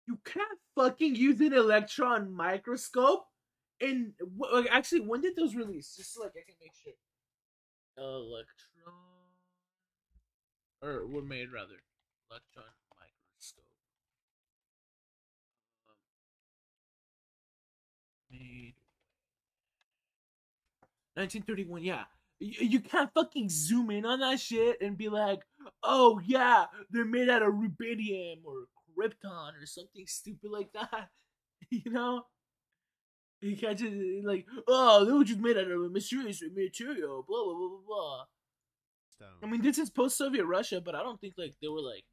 You can't fucking use an electron microscope. And actually, when did those release? Just so, like I can make sure. Electron, or were made rather. Electron microscope. Made 1931. Yeah, you can't fucking zoom in on that shit and be like, oh yeah, they're made out of rubidium or krypton or something stupid like that. You know. You can't just, like, oh, they were just made out of a mysterious material, blah, blah, blah, blah, blah. stone. I mean, this is post-Soviet Russia, but I don't think like they were like,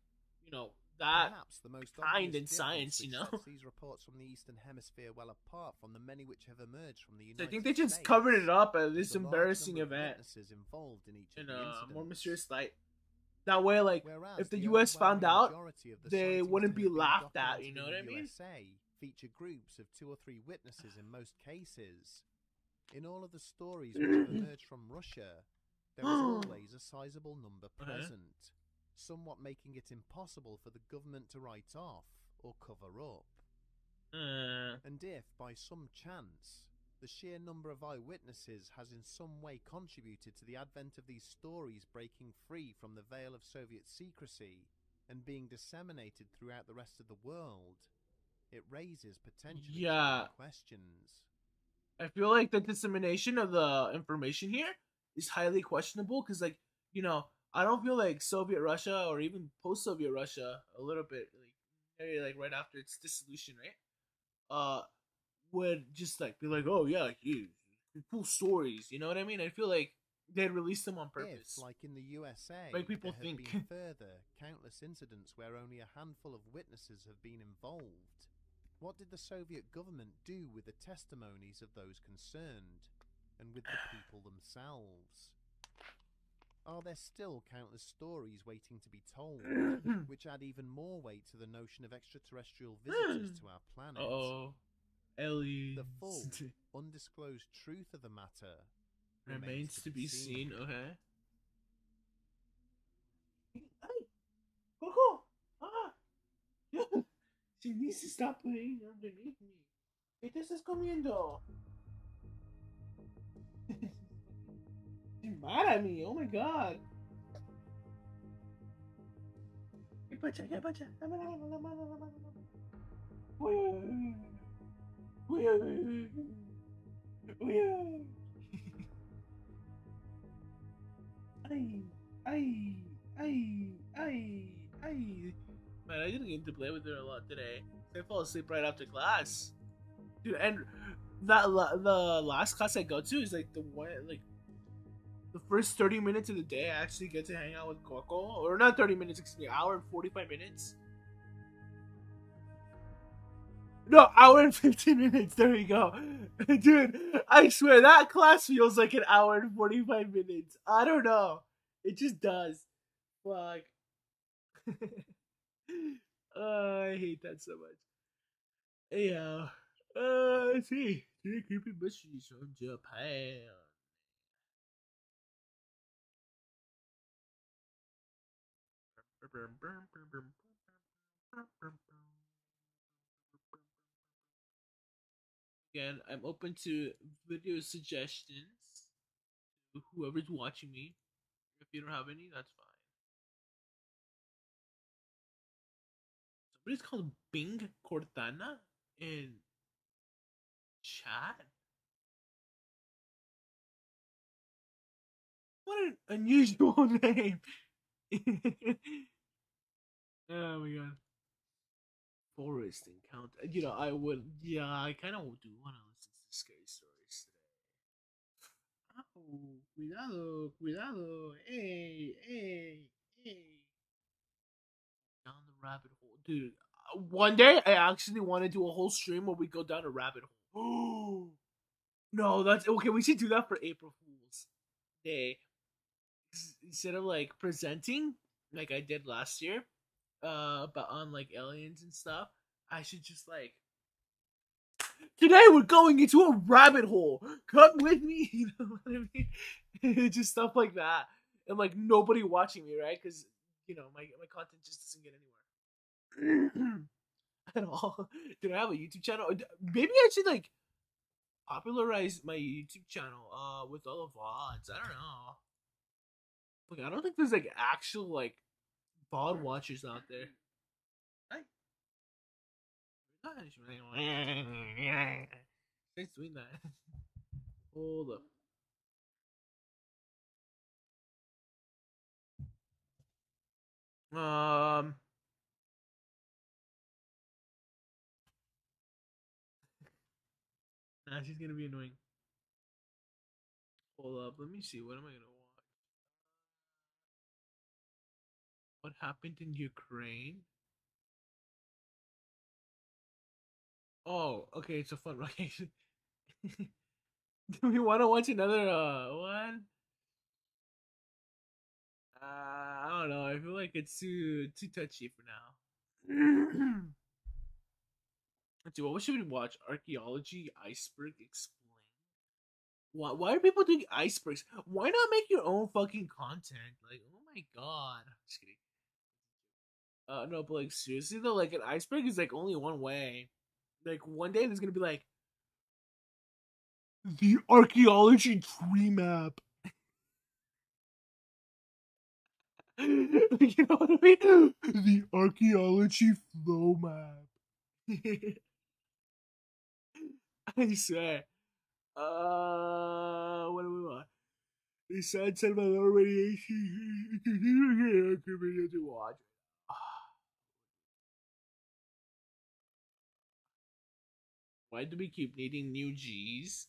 you know, that Perhaps the most kind obvious in science, difference you which know. sets these reports from the Eastern Hemisphere well apart from the many which have emerged from the So United I think they just States covered it up at is this the large embarrassing number of event witnesses involved in each in of the a incidents. more mysterious light. That way, like, Whereas if the the U.S. found overwhelming out, majority of the they sightings wouldn't to be have been laughed at. documented You know in what I the mean? USA feature groups of 2 or 3 witnesses in most cases. In all of the stories which have emerged from Russia, there is always a sizable number present, somewhat making it impossible for the government to write off or cover up. And if, by some chance, the sheer number of eyewitnesses has in some way contributed to the advent of these stories breaking free from the veil of Soviet secrecy and being disseminated throughout the rest of the world, it raises potentially troubling questions. I feel like the dissemination of the information here is highly questionable because, like, you know, I don't feel like Soviet Russia or even post-Soviet Russia, a little bit like maybe like right after its dissolution, right? Would just like be like, oh yeah, you cool stories, you know what I mean? I feel like they'd release them on purpose. If, like in the USA, make people there think. have been further countless incidents where only a handful of witnesses have been involved, what did the Soviet government do with the testimonies of those concerned, and with the people themselves? Are there still countless stories waiting to be told, which add even more weight to the notion of extraterrestrial visitors to our planet? Ellie. The full, undisclosed truth of the matter remains to be seen. Okay. Hey, Coco! She needs to stop playing underneath me. ¿Qué te estás comiendo? She's mad at me. Oh my god. ¿Qué pacha? ¿Qué pacha? Man, I didn't get to play with her a lot today. I fell asleep right after class, dude. And that the last class I go to is like the one, like the first 30 minutes of the day. I actually get to hang out with Coco, or not 30 minutes, excuse me, hour and 45 minutes. No, hour and 15 minutes. There we go. Dude, I swear that class feels like an hour and 45 minutes. I don't know. It just does. Fuck. I hate that so much. Yeah. Let's see. 3 creepy mysteries from Japan. Again, I'm open to video suggestions. Whoever's watching me. If you don't have any, that's fine. Somebody's called Bing Cortana in chat. What an unusual name. Oh my god. Forest encounter. You know, I would. Yeah, I kind of do want to listen to scary stories today. Oh, cuidado, cuidado. Hey. Down the rabbit hole. Dude, one day I actually want to do a whole stream where we go down a rabbit hole. No, that's okay. We should do that for April Fool's Day. Instead of like presenting like I did last year, but on like aliens and stuff, I should just like, today we're going into a rabbit hole. Come with me. You know what I mean? Just stuff like that, and like nobody watching me, right? Because you know my content just doesn't get anywhere at all. Dude, I have a YouTube channel. Maybe I should like popularize my YouTube channel with all the VODs. I don't know. Like, I don't think there's like actual like VOD watchers out there. Thanks doing that. Hold up. Nah, she's gonna be annoying. Hold up, let me see. What am I gonna watch? What happened in Ukraine? Oh, okay, it's a fun vacation. Do we want to watch another one? I don't know. I feel like it's too touchy for now. Let's see. What should we watch? Archaeology Iceberg Explained. Why are people doing icebergs? Why not make your own fucking content? Like, oh my god. Just kidding. No, but like seriously though, like an iceberg is like only one way. Like one day there's gonna be like the archaeology tree map. You know what I mean? The archaeology flow map. I swear. What do we want? The San Salvador radiation to watch. Why do we keep needing new G's?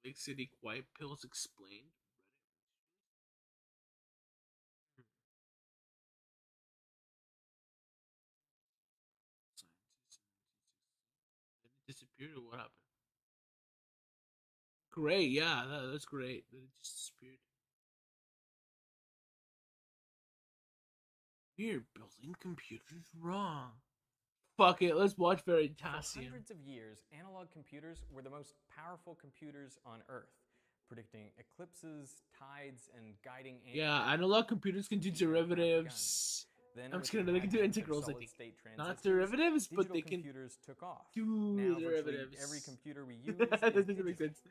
Big City Quiet Pills Explained. Did it disappear or what happened? Great, yeah, that's great. It just disappeared. We're building computers wrong. Fuck it, let's watch Veritasium. For hundreds of years, analog computers were the most powerful computers on Earth, predicting eclipses, tides, and guiding. Yeah, analog computers can do derivatives. I'm just kidding, they can do integrals, I think. Not derivatives, but they can computers took off. do now, derivatives. Every computer we use That is doesn't make sense.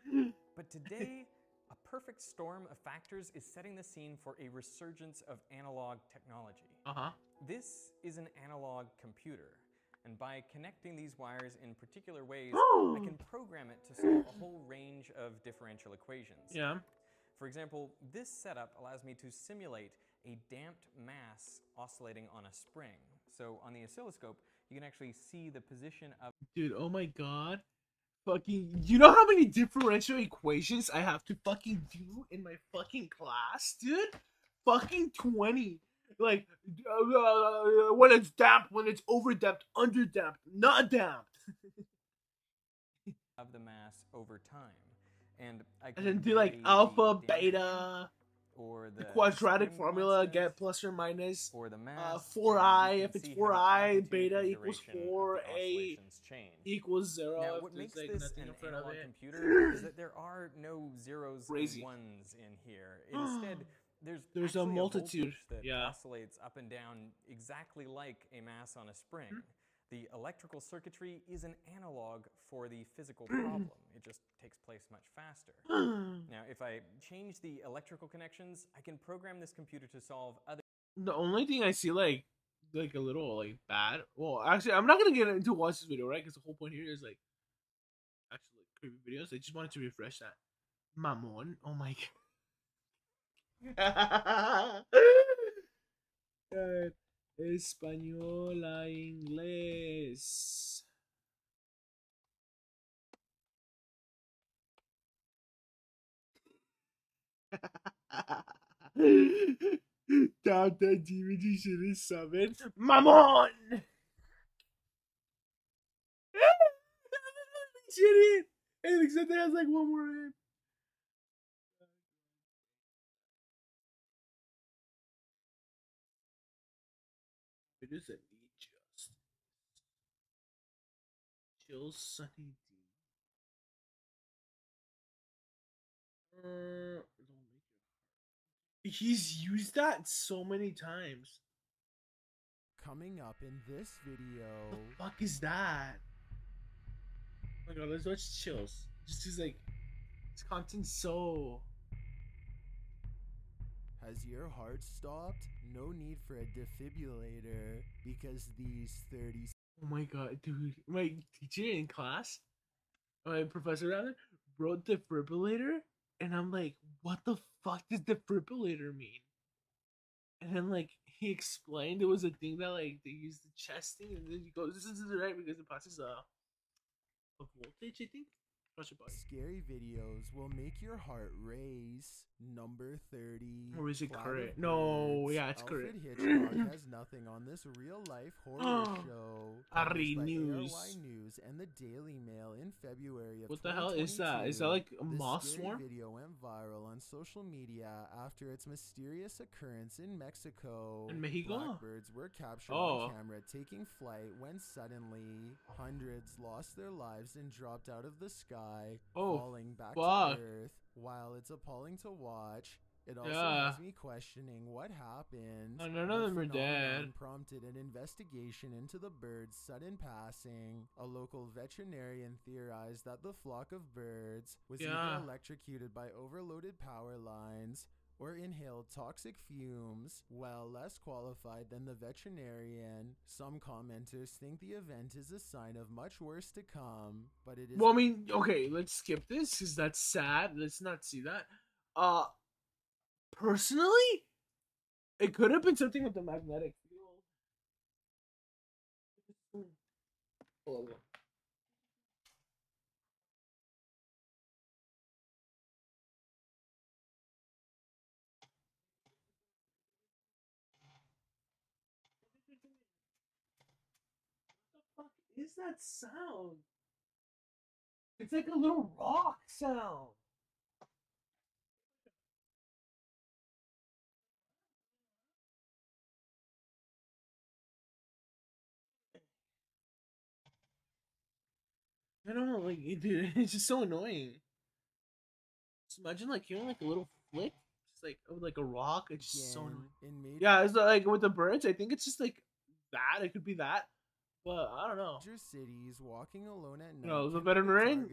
But today, a perfect storm of factors is setting the scene for a resurgence of analog technology. This is an analog computer. And by connecting these wires in particular ways, I can program it to solve a whole range of differential equations. Yeah. For example, this setup allows me to simulate a damped mass oscillating on a spring. So on the oscilloscope, you can actually see the position of... Dude, oh my god. Fucking, you know how many differential equations I have to fucking do in my fucking class, dude? Fucking 20. Like, when it's damped, when it's overdamped, underdamped, not damped. of the mass over time. And I And then do like alpha, beta, or the quadratic formula, get plus or minus, or the mass, 4i, if it's 4i, beta equals 4, a equals 0. Now, if what makes like this nothing an in front of analog it. computer is that there are no zeros Crazy. and ones in here. Instead, there's a multitude that yeah. oscillates up and down exactly like a mass on a spring. The electrical circuitry is an analog for the physical problem. It just takes place much faster. Now, if I change the electrical connections, I can program this computer to solve other... The only thing I see like a little like bad. Well, actually, I'm not gonna get into watch this video, right? Because the whole point here is like actually like creepy videos. I just wanted to refresh that. Mamon, oh my god. Española, inglés. Down that DVD shit is 7. Mamon! Shit! And except that has like one more in. It is a need justice. Chill Sunny D. He's used that so many times. Coming up in this video. What the fuck is that? Oh my god, let's watch Chills. Just cause like this content's so... Has your heart stopped? No need for a defibrillator because these 30... Oh my god, dude. My teacher in class, my professor rather, wrote defibrillator, and I'm like, what the fuck does defibrillator mean? And then like he explained it was a thing that like they use the chest thing, and then he goes, "This is right because it passes a voltage, I think." Scary videos will make your heart race, number 30. Or is it Cloud correct? of No, Birds. yeah, it's Alfred correct. Hitchcock has nothing on this real-life horror show. Ari Published by News. ARY News and the Daily Mail in February of What the hell is that? Is that 2022. like a This moth scary swarm? video went viral on social media after its mysterious occurrence in Mexico. In Mexico? Blackbirds were captured on camera taking flight when suddenly hundreds lost their lives and dropped out of the sky, falling back to Earth. While it's appalling to watch, it also has me questioning what happened. None of them are dead. Prompted an investigation into the bird's sudden passing. A local veterinarian theorized that the flock of birds was either electrocuted by overloaded power lines or inhaled toxic fumes. While less qualified than the veterinarian, some commenters think the event is a sign of much worse to come, but it is... Well, I mean, okay, let's skip this, because that's sad. Let's not see that. Personally, it could have been something with the magnetic field. Hold on. What is that sound? It's like a little rock sound. I don't know, like, dude, it's just so annoying. Just imagine, like, hearing, like, a little flick, just, like, of, like, a rock. It's just so annoying. Yeah, it's like, with the birds, I think it's just, like, that. It could be that. But, I don't know. Cities walking alone at night. No, the veterinarian,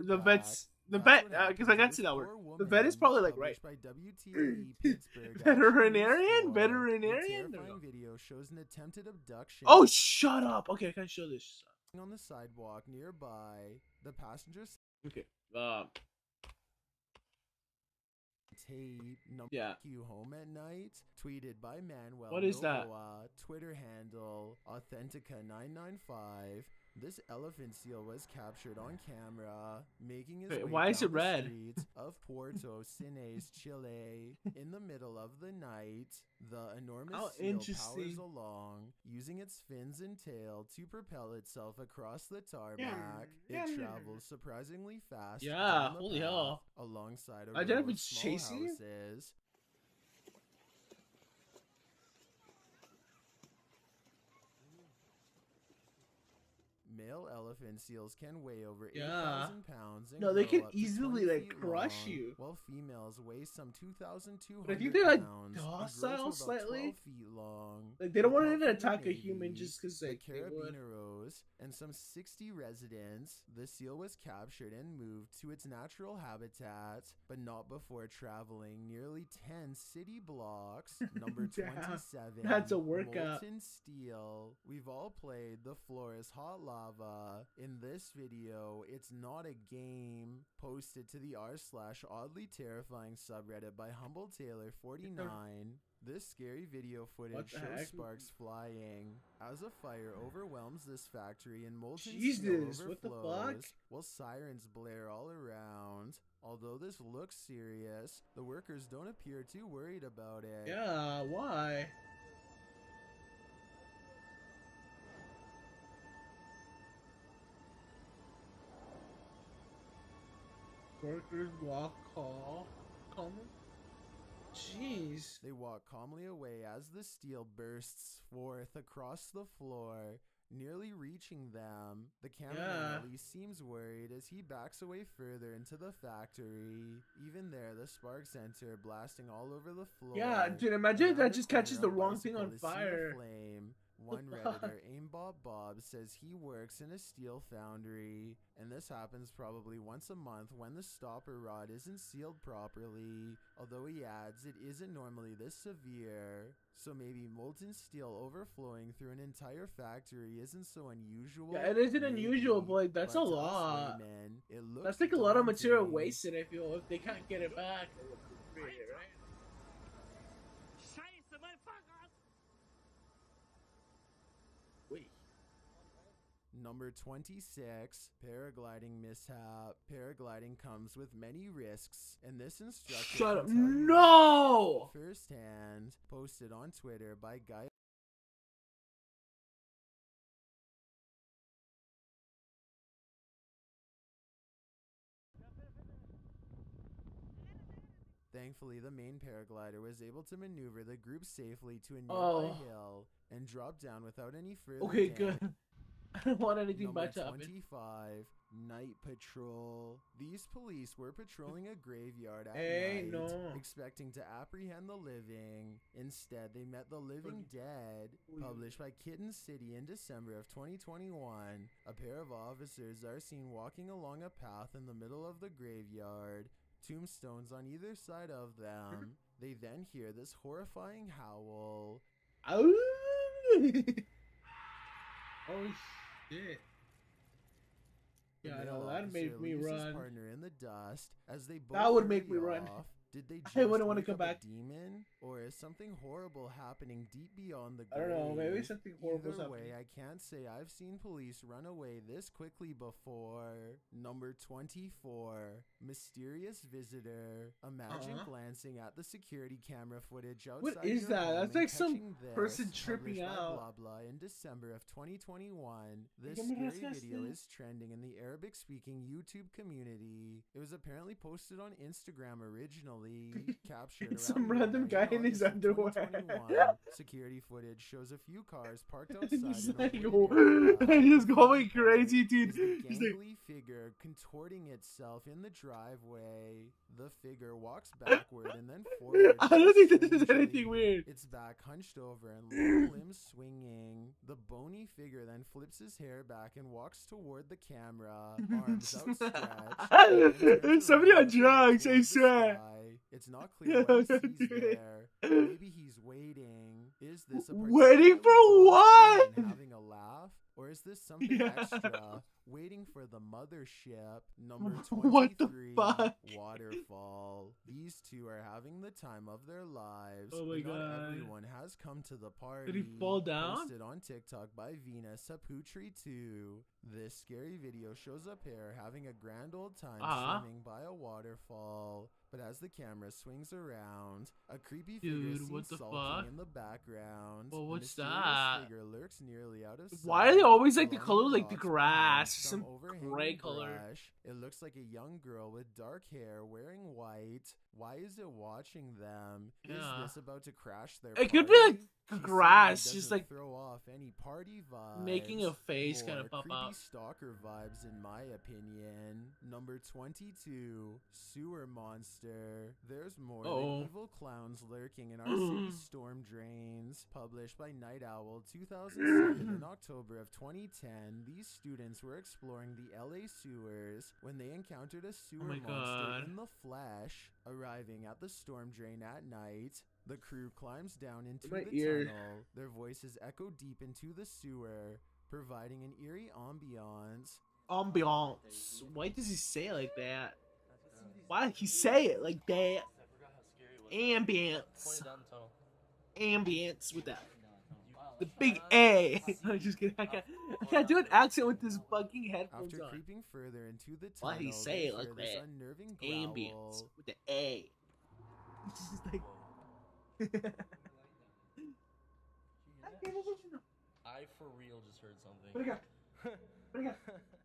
the vet's, the vet, because I can't see that word. The vet is probably, like, right. By WTE Pittsburgh. Veterinarian? Video shows an attempted abduction. Oh, shut up. Okay, I can't show this. On the sidewalk nearby, the passengers. Okay. Tape you home at night. Tweeted by Manuel. What is that? Twitter handle Authentica995. This elephant seal was captured on camera, making his way why is it down red? the streets of Puerto Sines, Chile. In the middle of the night, the enormous seal powers along, using its fins and tail to propel itself across the tarmac. It travels surprisingly fast. Holy hell! Alongside a I don't know row if of it's small chasing you. houses. Male elephant seals can weigh over 8,000 pounds. And no, they can grow up to easily 20 like feet crush long, you. While females weigh some 2,200 But I think they're like pounds and docile grow to about slightly. 12 feet long. Like they don't want to Apart even from the attack a human Navy, just because the like they would. Carabineros and some 60 residents, the seal was captured and moved to its natural habitat, but not before traveling nearly 10 city blocks. Number 27. That's a workout. Molten Steel. We've all played The Floor is Hot Lava. In this video, it's not a game. Posted to the r/oddly terrifying subreddit by Humble Taylor 49. This scary video footage shows sparks flying as a fire overwhelms this factory and molten steel overflows while sirens blare all around. Although this looks serious, the workers don't appear too worried about it. Yeah, why? Workers walk calmly. Jeez. They walk calmly away as the steel bursts forth across the floor, nearly reaching them. The cameraman at least seems worried as he backs away further into the factory. Even there, the sparks enter, blasting all over the floor. Yeah, dude, imagine if that just catches the wrong thing on fire. One Redditor, Aimbob Bob, says he works in a steel foundry, and this happens probably once a month when the stopper rod isn't sealed properly, although he adds it isn't normally this severe, so maybe molten steel overflowing through an entire factory isn't so unusual. Yeah, it isn't unusual, but like, that's a lot. That's like a lot of material wasted, I feel, if they can't get it back. Right? Number 26, paragliding mishap. Paragliding comes with many risks, and this instructor Shut up. can tell you No! firsthand. Posted on Twitter by Guy. Thankfully, the main paraglider was able to maneuver the group safely to a nearby hill and drop down without any further Okay, damage. good. I don't want anything Number bad to happen. 25, night patrol. These police were patrolling a graveyard at night, expecting to apprehend the living. Instead, they met the living dead. Published by Kitten City in December of 2021, a pair of officers are seen walking along a path in the middle of the graveyard. Tombstones on either side of them. They then hear this horrifying howl. Oh shit. Yeah, I know, that'd make me run. His partner in the dust as they both that would make me run. Did they just I wouldn't want to come back. A demon, or is something horrible happening deep beyond the grave? I don't know, maybe something horrible is Either happening. way, I can't say I've seen police run away this quickly before. Number 24, mysterious visitor. Imagine glancing at the security camera footage outside. What is that? That's like some person tripping out. Blah blah. In December of 2021, this scary video is trending in the Arabic-speaking YouTube community. It was apparently posted on Instagram originally. Captured some random guy in his underwear. Security footage shows a few cars parked outside. He's like, he's going crazy, dude. He's a gangly figure contorting itself in the driveway. The figure walks backward and then forward. I don't think this is anything weird. Its back hunched over and long limbs swinging. The bony figure then flips his hair back and walks toward the camera, arms outstretched. Somebody on drugs, I swear. It's not clear why he's there. Maybe he's waiting. Is this a waiting for what? Having a laugh? Or is this something extra? Waiting for the mothership. Number 23, what the fuck? Waterfall. These two are having the time of their lives. Oh my god. Not everyone has come to the party. Did he fall down? Posted on TikTok by Vina Saputri2. This scary video shows a pair having a grand old time swimming by a waterfall. But as the camera swings around, a creepy figure seems sulking in the background. Well, what's that? Figure lurks nearly out of sight. Why are they always like the color like the grass? Some gray color. It looks like a young girl with dark hair wearing white. Why is it watching them? Is this about to crash their party? It could be like grass, just like throw off any party vibes. Making a face kind of pop creepy out. Stalker vibes, in my opinion. Number 22, sewer monster. There's more than evil clowns lurking in our city's storm drains. Published by Night Owl 2007 in October of 2010, these students were exploring the LA sewers when they encountered a sewer monster in the flesh. Arriving at the storm drain at night, the crew climbs down into the tunnel. Their voices echo deep into the sewer, providing an eerie ambiance. Ambiance. Why does he say it like that? Why did he say it like that? Ambience. Ambience with that. The big A. I'm just kidding. I can't do an accent with this fucking headphones on. After creeping further into the tunnel, why did he say it like that? Unnerving Ambience with the A. It's just like. I for real just heard something.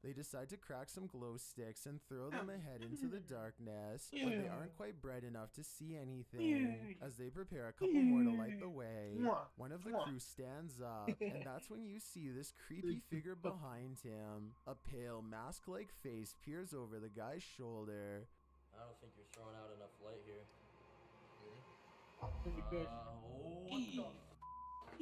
They decide to crack some glow sticks and throw them ahead into the darkness, but they aren't quite bright enough to see anything. As they prepare a couple more to light the way, one of the crew stands up, and that's when you see this creepy figure behind him. A pale, mask-like face peers over the guy's shoulder. I don't think you're throwing out enough light here.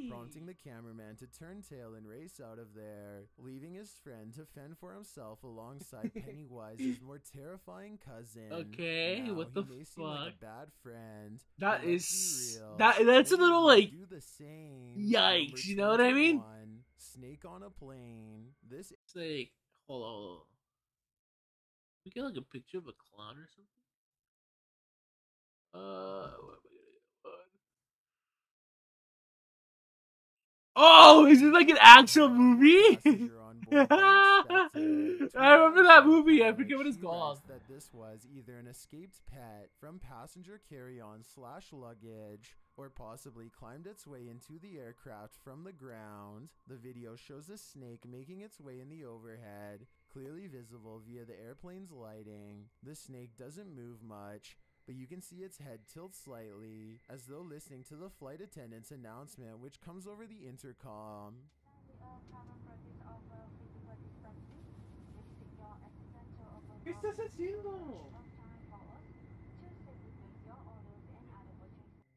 Prompting the cameraman to turn tail and race out of there, leaving his friend to fend for himself alongside Pennywise's more terrifying cousin. Okay, now, what the fuck? Like a bad friend. That is that's a little like do the same. Yikes, you know what I mean? Snake on a plane. This it's like hold on. We get like a picture of a clown or something. What am I gonna do? Oh, is it like an actual movie? On unexpected. I remember that movie. I forget what it's called. That this was either an escaped pet from passenger carry-on / luggage, or possibly climbed its way into the aircraft from the ground. The video shows a snake making its way in the overhead, clearly visible via the airplane's lighting. The snake doesn't move much, but you can see its head tilt slightly, as though listening to the flight attendant's announcement, which comes over the intercom. ¿Qué estás haciendo?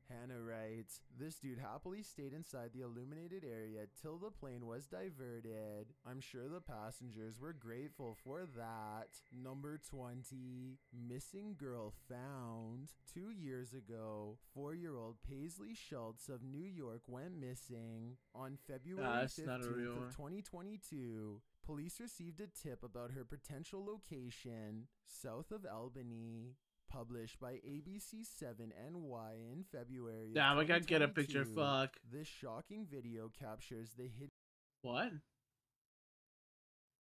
Hannah writes, this dude happily stayed inside the illuminated area till the plane was diverted. I'm sure the passengers were grateful for that. Number 20, missing girl found. 2 years ago, 4-year-old Paisley Schultz of New York went missing. On February 15th of 2022, police received a tip about her potential location south of Albany. Published by ABC7NY in February. Damn, I gotta get a picture. Fuck. This shocking video captures the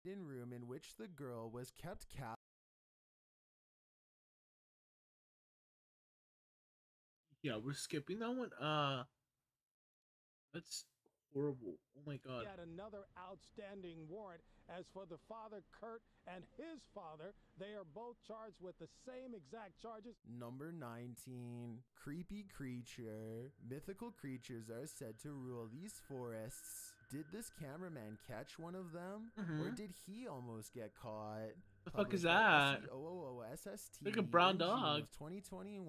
hidden room in which the girl was kept captive. Yeah, we're skipping that one. That's horrible. Oh my god. He had another outstanding warrant. As for the father, Kurt, and his father, they are both charged with the same exact charges. Number 19, creepy creature. Mythical creatures are said to rule these forests. Did this cameraman catch one of them? Or did he almost get caught? The fuck is that? SST like a brown dog. 2021.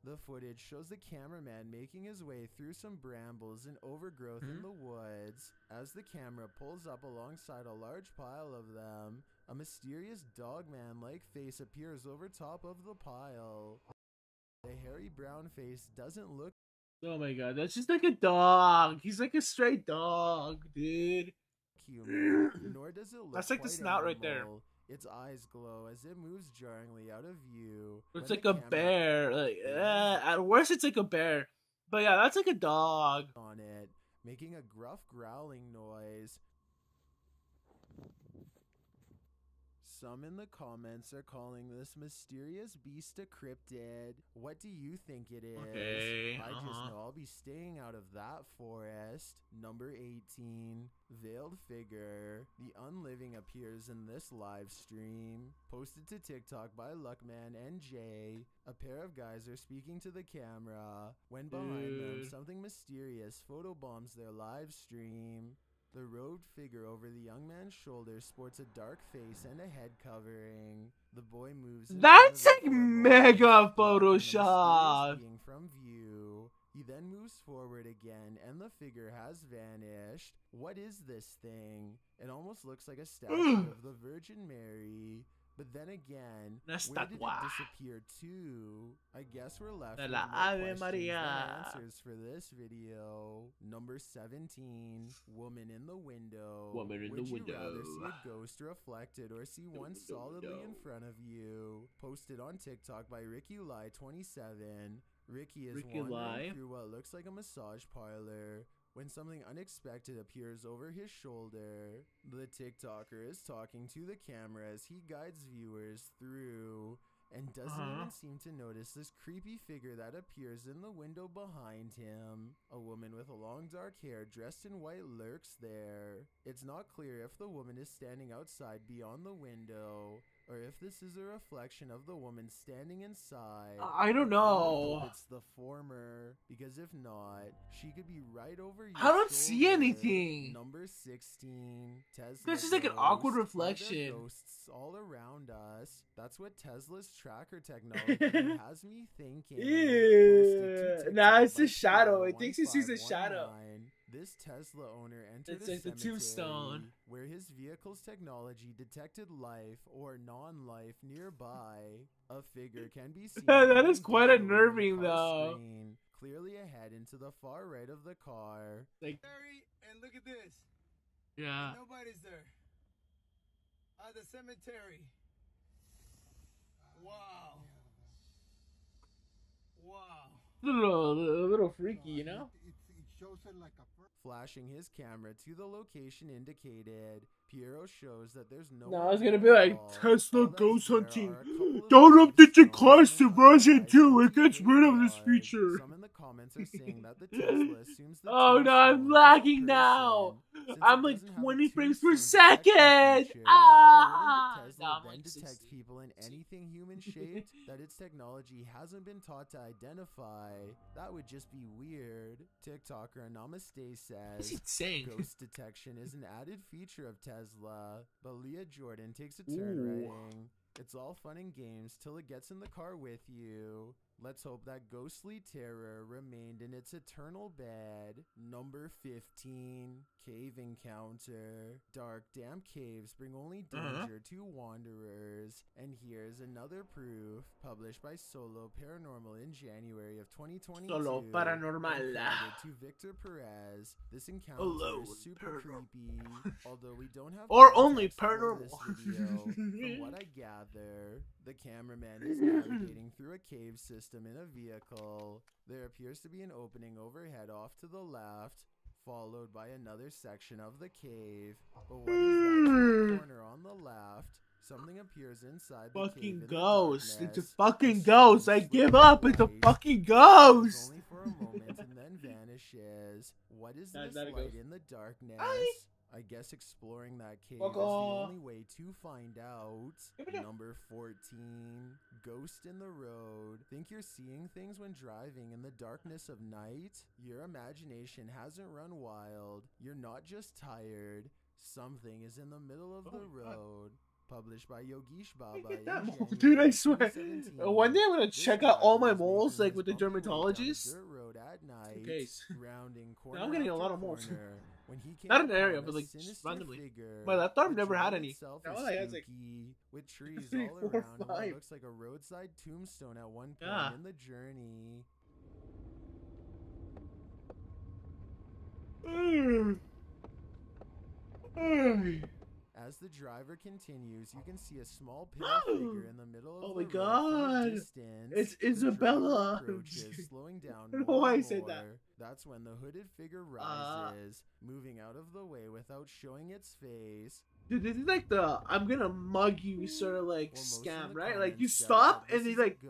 The footage shows the cameraman making his way through some brambles and overgrowth in the woods. As the camera pulls up alongside a large pile of them, a mysterious dogman-like face appears over top of the pile. The hairy brown face doesn't look. Oh my god, that's just like a dog. He's like a stray dog, dude. Human, nor does it look. That's like the snout right there. Its eyes glow as it moves jarringly out of view. It's like a bear. Like, at worst, it's like a bear. But yeah, that's like a dog. On it, making a gruff growling noise. Some in the comments are calling this mysterious beast a cryptid. What do you think it is? Okay, I just know I'll be staying out of that forest. Number 18, veiled figure. The unliving appears in this live stream. Posted to TikTok by Luckman and Jay. A pair of guys are speaking to the camera. When behind them, something mysterious photobombs their live stream. The robed figure over the young man's shoulder sports a dark face and a head covering. The boy moves. That's like mega Photoshop. From view. He then moves forward again, and the figure has vanished. What is this thing? It almost looks like a statue of the Virgin Mary. But then again, where did it disappear to? I guess we're left with more questions than answers for this video. Number 17, woman in the window. Woman in the window. Would you rather see a ghost reflected or see one solidly in front of you? Posted on TikTok by RickyLie27. Ricky is wandering through what looks like a massage parlor when something unexpected appears over his shoulder. The TikToker is talking to the camera as he guides viewers through and doesn't even seem to notice this creepy figure that appears in the window behind him. A woman with long dark hair dressed in white lurks there. It's not clear if the woman is standing outside beyond the window, or if this is a reflection of the woman standing inside. I don't know. It's the former, because if not, she could be right over you. I don't see anything. Number 16, Tesla. This is like an awkward reflection. Ghosts all around us. That's what Tesla's tracker technology has me thinking. Yeah. Nah, it's a shadow. It thinks it sees a shadow. This Tesla owner entered it's like the tombstone, where his vehicle's technology detected life or non-life nearby. A figure can be seen. That is quite unnerving, though. Screen, clearly ahead into the far right of the car. Like, and look at this. Yeah. Nobody's there. At the cemetery. Wow. Wow. A little freaky, you know? Flashing his camera to the location indicated, Piero shows that there's no. No, it's gonna be like Tesla ghost hunting. Don't update your class to version 2. It gets rid of this feature. Some in the comments are saying that the Tesla assumes the oh no, I'm lagging now. I'm like 20 frames per second. Ah! Tesla then detects people in anything human-shaped that its technology hasn't been taught to identify. That would just be weird. TikToker Namaste says, ghost detection is an added feature of Tesla, but Leah Jordan takes a turn writing, it's all fun and games till it gets in the car with you. Let's hope that ghostly terror remained in its eternal bed. Number 15, Cave Encounter. Dark, damp caves bring only danger to wanderers. And here's another proof, published by Solo Paranormal in January of 2022. Solo Paranormal. To Victor Perez. This encounter is super creepy, although we don't have or only paranormal. Video. From what I gather, the cameraman is navigating through a cave system in a vehicle. There appears to be an opening overhead off to the left, followed by another section of the cave. But what is that corner on the left? Something appears inside the fucking cave ghost. In the it's a fucking ghost. I give up. It's a fucking ghost. Only for a moment and then vanishes. What is this light in the darkness? I guess exploring that cave is the only way to find out. Number 14, Ghost in the Road. Think you're seeing things when driving in the darkness of night? Your imagination hasn't run wild. You're not just tired. Something is in the middle of the road. Published by Yogesh Baba. Dude, I swear. One day I'm gonna check out all my moles, like with the dermatologist. In case. Now I'm getting a lot of moles. Not in an area, but like just randomly. My left arm never had any. Now all I had like with trees all around. It looks like a roadside tombstone at one point in the journey. As the driver continues, you can see a small pale figure in the middle of the road. Distance, it's Isabella. Approaches, slowing down. I don't know why I said that. That's when the hooded figure rises, moving out of the way without showing its face. Dude, this is like the I'm gonna mug you sort of like scam, right? Like you stop and they like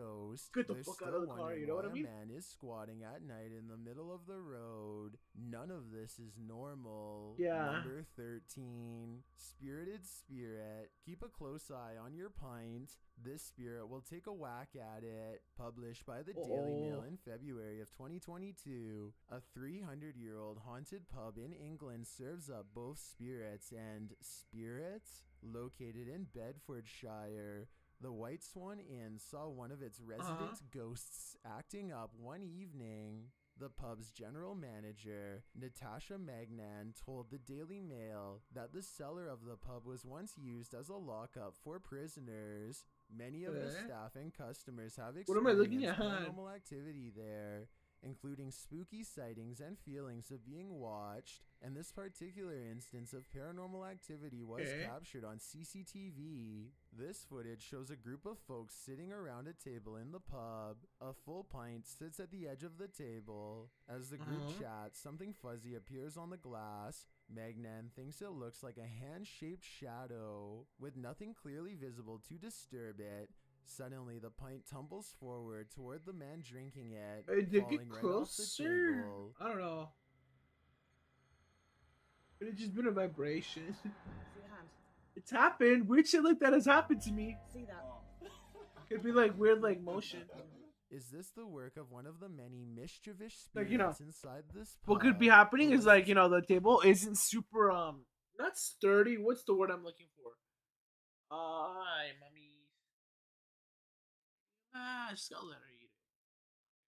get the fuck out of the car, you know what I mean? A man is squatting at night in the middle of the road. None of this is normal. Yeah. Number 13, Spirited Spirit. Keep a close eye on your pint. This spirit will take a whack at it. Published by the Daily Mail in February of 2022. A 300-year-old haunted pub in England serves up both spirits and spirits. Located in Bedfordshire, the White Swan Inn saw one of its resident ghosts acting up one evening. The pub's general manager, Natasha Magnan, told the Daily Mail that the cellar of the pub was once used as a lockup for prisoners. Many of the staff and customers have experienced paranormal activity there, including spooky sightings and feelings of being watched, and this particular instance of paranormal activity was captured on CCTV. This footage shows a group of folks sitting around a table in the pub. A full pint sits at the edge of the table. As the group chats, something fuzzy appears on the glass. Magnan thinks it looks like a hand-shaped shadow, with nothing clearly visible to disturb it. Suddenly, the pint tumbles forward toward the man drinking it, falling right off the table. I don't know. Could have just been a vibration. See your hand. It's happened. Weird shit like that has happened to me. See that? Could be like weird, like motion. Is this the work of one of the many mischievous spirits like, you know, inside this pub? What could be happening is like, you know, the table isn't super not sturdy. What's the word I'm looking for? Hi, mommy. Just gotta let her eat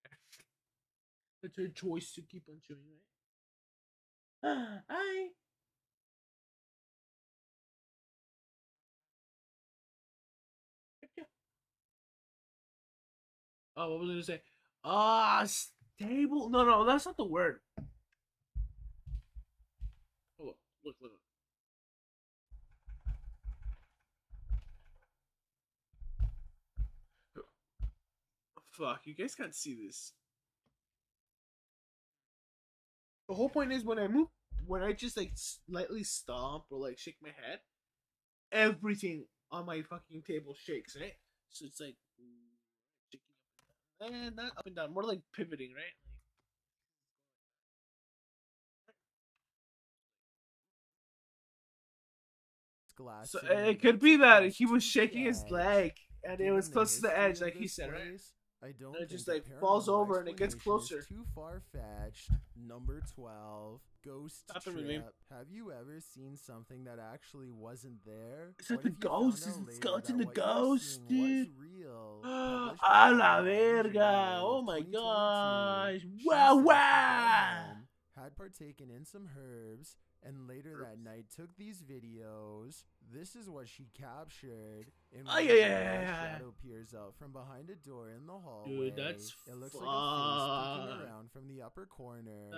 it. It's her choice to keep on chewing, right? Hi. Oh, what was I gonna say? Stable. No, that's not the word. Hold up. Look. Fuck, you guys can't see this. The whole point is when I move when I just like slightly stomp or like shake my head, everything on my fucking table shakes, right? So it's like shaking and not up and down, more like pivoting, right? Glass So it could be that he was shaking his leg and it was close to the edge, like he said, right? I don't and it think just like falls over and it gets closer. Too far fetched. Number 12, Ghost Trip. Have you ever seen something that actually wasn't there? Is that the ghost? Is the skeleton the ghost, dude? Real. A la verga! Oh my gosh! Wow! Wow! Had partaken in some herbs, and later that night took these videos. This is what she captured. In which shadow peers out from behind a door in the hallway. Dude, that's it looks like a face peeking around from the upper corner.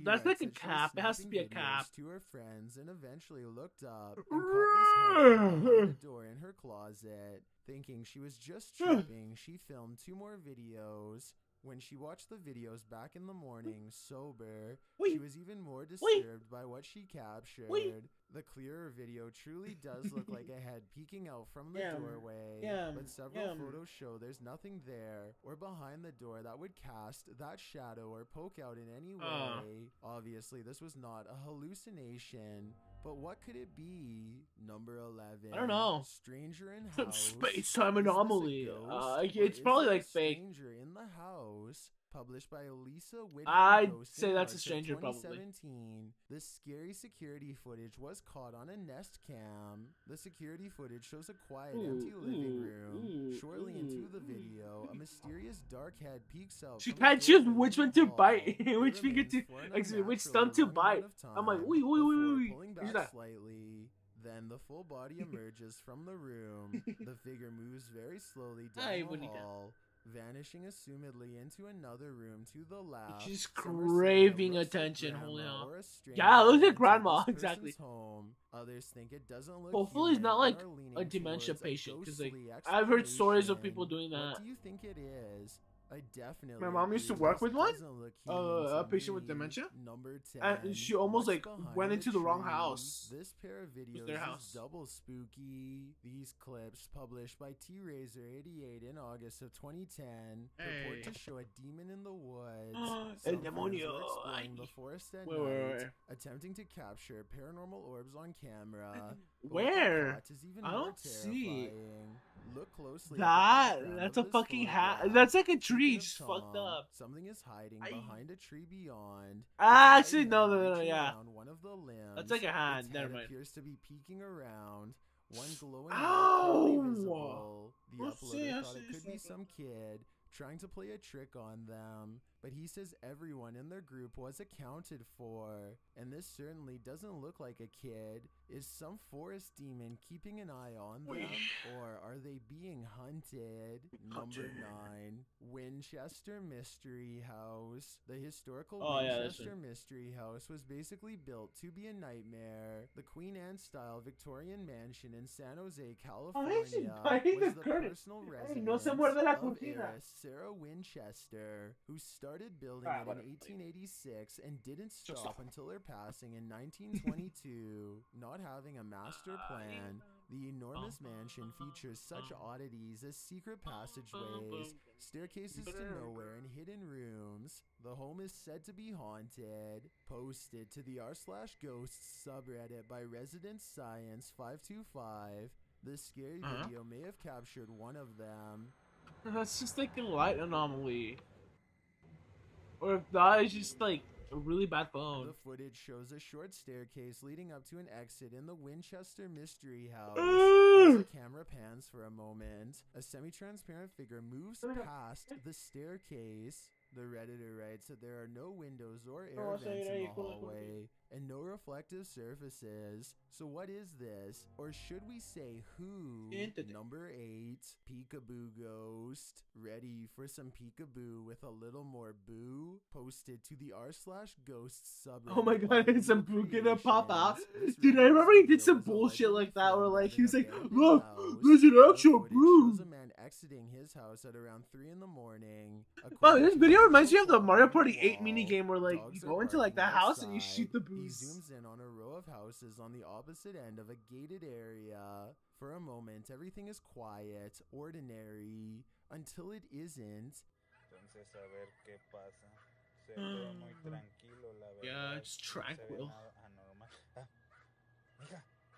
That's like a cap. It has to be a cap. To her friends, and eventually looked up and caught this head behind the door in her closet. Thinking she was just tripping, she filmed 2 more videos. When she watched the videos back in the morning, sober, she was even more disturbed by what she captured. The clearer video truly does look like a head peeking out from the doorway, but several photos show there's nothing there or behind the door that would cast that shadow or poke out in any way. Obviously, this was not a hallucination. But what could it be? Number 11. I don't know. Stranger in House. Space-time anomaly. It's probably like fake. Stranger in the House, published by Lisa Whitman. I'd say that's a stranger, probably. 2017. This scary security footage was caught on a Nest Cam. The security footage shows a quiet, empty living room. Shortly into the video, a mysterious dark head peeks out. She can't choose which one to bite, which finger to, which stump to bite. I'm like, wait. Pulling back slightly. Then the full body emerges from the room. The figure moves very slowly down the hall, vanishing assumedly into another room to the left. She's craving attention. Holy hell. Yeah, it looks like grandma, exactly. Home. Others think it doesn't look hopefully he's not like a dementia patient, because like I've heard stories of people doing that. What do you think it is? I definitely. My mom used to work with one, a patient with dementia, Number 10, and she almost like went into the wrong house. This pair of videos is double spooky. These clips, published by T-Razor88 in August of 2010, purport to show a demon in the woods. El demonio exploring the forest at night, attempting to capture paranormal orbs on camera. Where? I don't see. Look closely. That's a fucking hat. That's like a tree just fucked up. Something is hiding behind a tree beyond. Actually, no, yeah. One of the limbs. That's like a hand. Never mind. Appears to be peeking around. One glowing visible. The uploader thought it could be some kid trying to play a trick on them, but he says everyone in their group was accounted for, and this certainly doesn't look like a kid. Is some forest demon keeping an eye on them, or are they being hunted? Number 9, Winchester Mystery House. The historical Winchester Mystery House was basically built to be a nightmare. The Queen Anne-style Victorian mansion in San Jose, California, was the personal residence of heiress Sarah Winchester, who started building it in 1886 and didn't stop until her passing in 1922. Not having a master plan, the enormous mansion features such oddities as secret passageways, staircases to nowhere, and hidden rooms. The home is said to be haunted. Posted to the r/ghosts subreddit by Resident Science 525. This scary video may have captured one of them. That's just like a light anomaly. Or if that is just like a really bad phone. The footage shows a short staircase leading up to an exit in the Winchester Mystery House. As the camera pans for a moment, a semi-transparent figure moves past the staircase. The Redditor writes that there are no windows or air vents in the hallway, and no reflective surfaces. So what is this? Or should we say who? Number 8, Peekaboo Ghost. Ready for some peekaboo with a little more boo? Posted to the r/ghosts subreddit. Oh my god, is some boo gonna pop out? Dude, I remember he did some bullshit like that where like he was like, look, there's an actual boo. exiting his house at around 3 in the morning. Wow, this video reminds me of the Mario Party 8 minigame where like you go into like that house and you shoot the boost. He zooms in on a row of houses on the opposite end of a gated area. For a moment, everything is quiet, ordinary, until it isn't. Entonces, a ver qué pasa. Se ve muy tranquilo, la verdad. Yeah, it's tranquil.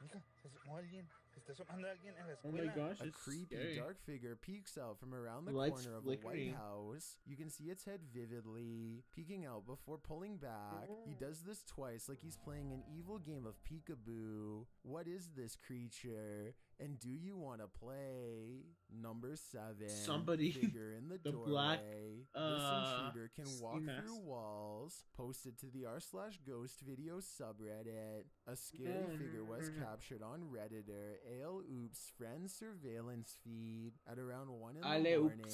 Mija, se asomó alguien. Se está asomando alguien en la escuela. Oh my gosh, a it's creepy scary. Dark figure peeks out from around the Lights corner of flickering. a White House. You can see its head vividly, peeking out before pulling back. He does this twice like he's playing an evil game of peekaboo. What is this creature? And do you want to play? Number 7. Somebody. Figure in the doorway. Black, this intruder can walk mask. through walls. Posted to the r/ghost video subreddit. A scary figure was captured on Redditor Ale Oops friend surveillance feed at around 1 in the morning.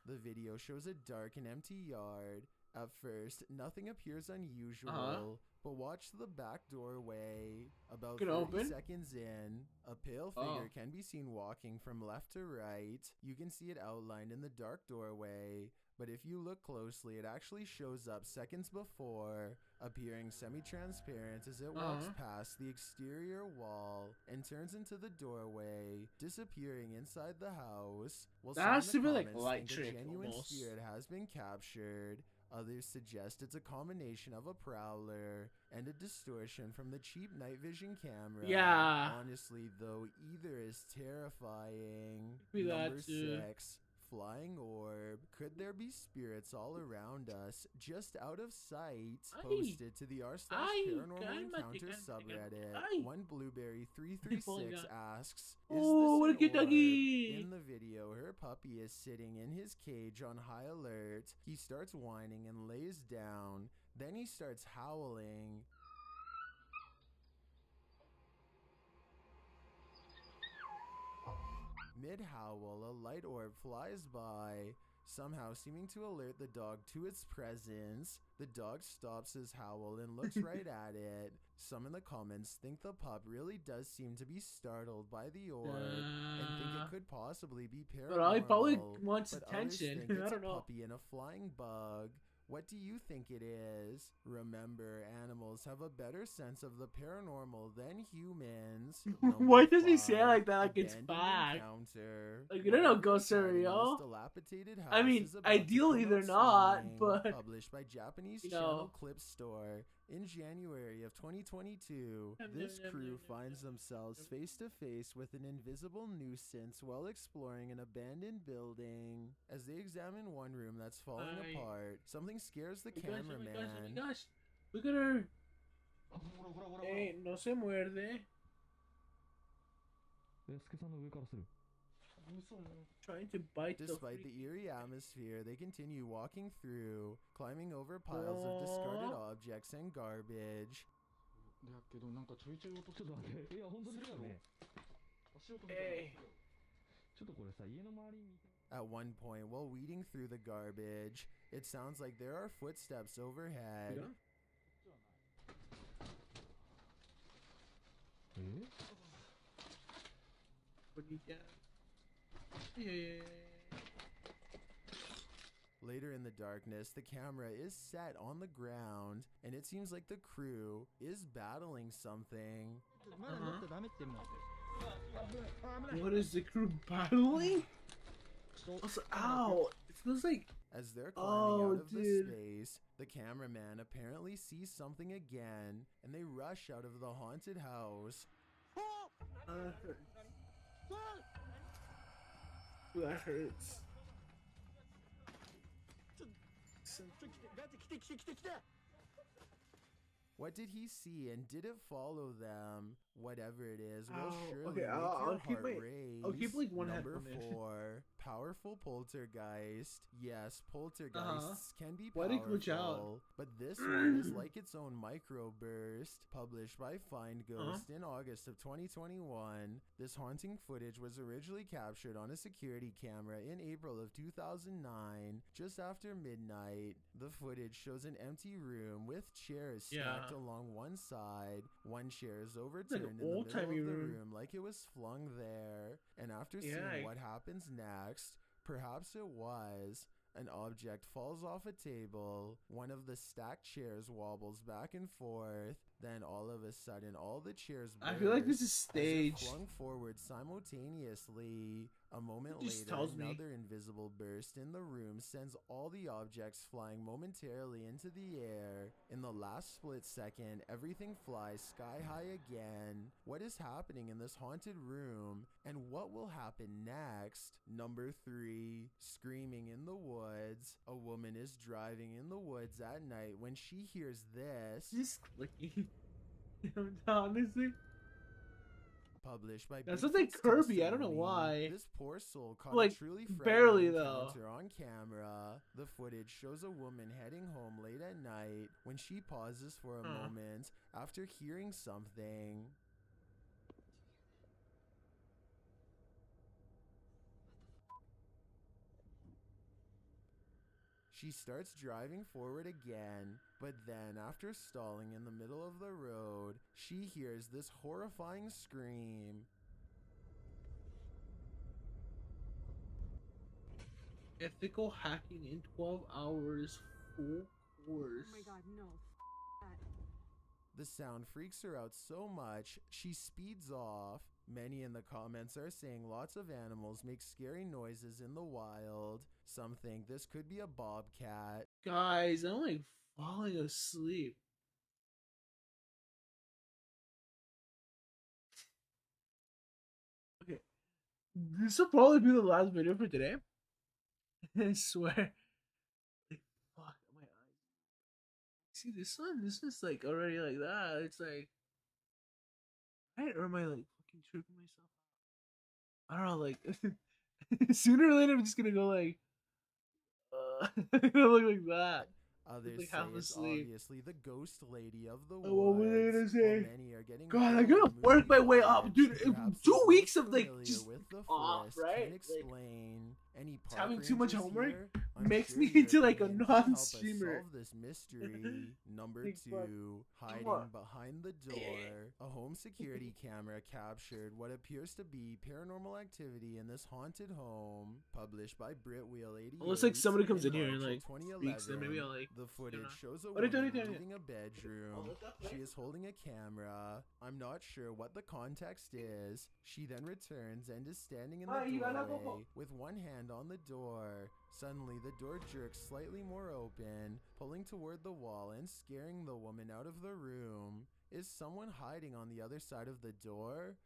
The video shows a dark and empty yard. At first, nothing appears unusual, but watch the back doorway. About 30 seconds in, a pale figure can be seen walking from left to right. You can see it outlined in the dark doorway, but if you look closely, it actually shows up seconds before, appearing semi-transparent as it walks past the exterior wall and turns into the doorway, disappearing inside the house. That has to be like light trick a genuine almost. spirit has been captured. Others suggest it's a combination of a prowler and a distortion from the cheap night vision camera. Yeah. Honestly, though, either is terrifying. Be that Number too. 6. Flying orb. Could there be spirits all around us, just out of sight? Posted to the r/paranormal encounter subreddit. One Blueberry 336 asks, "Is this an orb?" In the video, her puppy is sitting in his cage on high alert. He starts whining and lays down. Then he starts howling. Mid-howl, a light orb flies by, somehow seeming to alert the dog to its presence. The dog stops his howl and looks right at it. Some in the comments think the pup really does seem to be startled by the orb and think it could possibly be paranormal. But he probably wants but attention. Others think it's I don't know. a puppy and a flying bug. What do you think it is? Remember, animals have a better sense of the paranormal than humans. Why does he say it like that? Like it's bad. Like you don't know ghosts are real. I mean, ideally they're not, but published by Japanese channel Clip Store. In January of 2022, this crew finds themselves face to face with an invisible nuisance while exploring an abandoned building. As they examine one room that's falling apart, something scares the cameraman. Look at her. Hey, no se muerde. Trying to bite. Despite the eerie atmosphere, they continue walking through, climbing over piles of discarded objects and garbage. Hey. At one point, while weeding through the garbage, it sounds like there are footsteps overhead. What do you get? Later in the darkness, the camera is set on the ground, and it seems like the crew is battling something. What is the crew battling? Also, ow! It feels like... As they're climbing out of the space, the cameraman apparently sees something again, and they rush out of the haunted house. That hurts. What did he see, and did it follow them? Whatever it is, will surely make I'll your heart raise. I'll keep like one Number headphone in. 4, powerful poltergeist. Yes, poltergeists can be Why did it glitch out? powerful, but this one is like its own microburst. Published by Find Ghost in August of 2021, this haunting footage was originally captured on a security camera in April of 2009, just after midnight. The footage shows an empty room with chairs stacked along one side. One chair is overturned in the middle of the room like it was flung there. And after seeing what happens next, Perhaps it was. An object falls off a table, one of the stacked chairs wobbles back and forth, then all of a sudden all the chairs burst. I feel like this is staged. Flung forward simultaneously. A moment later, another invisible burst in the room sends all the objects flying momentarily into the air. In the last split second, everything flies sky high again. What is happening in this haunted room? And what will happen next? Number 3, screaming in the woods. A woman is driving in the woods at night when she hears this. Just clicking. Honestly. Published by that sounds like Kirby. I don't know why. This poor soul caught like a truly barely though. On camera. The footage shows a woman heading home late at night when she pauses for a moment after hearing something. She starts driving forward again, but then after stalling in the middle of the road, she hears this horrifying scream. Ethical hacking in 12 hours, full course. Oh my god, no. The sound freaks her out so much, she speeds off. Many in the comments are saying lots of animals make scary noises in the wild. Some think this could be a bobcat. Guys, I'm like falling asleep. Okay. This will probably be the last video for today. I swear. Like, fuck, my eyes. See, this one? This one's like already like that. It's like. Right? Or am I like fucking tripping myself out? I don't know, like. Sooner or later, I'm just gonna go like. Gonna look like that. Others like say it's obviously the ghost lady of the woods. What were they gonna say? Many are getting God, I gotta work my way up, dude. 2 weeks of like just off, right? Explain any having too much homework here, makes sure me into like a non-streamer. Solve this mystery. Number 2, hiding behind the door. A home security camera captured what appears to be paranormal activity in this haunted home. Published by Britwheel88. It looks like somebody comes in here and like speaks, and maybe I'll like. The footage shows a woman leaving a bedroom. She is holding a camera. I'm not sure what the context is. She then returns and is standing in the doorway with one hand on the door. Suddenly, the door jerks slightly more open, pulling toward the wall and scaring the woman out of the room. Is someone hiding on the other side of the door?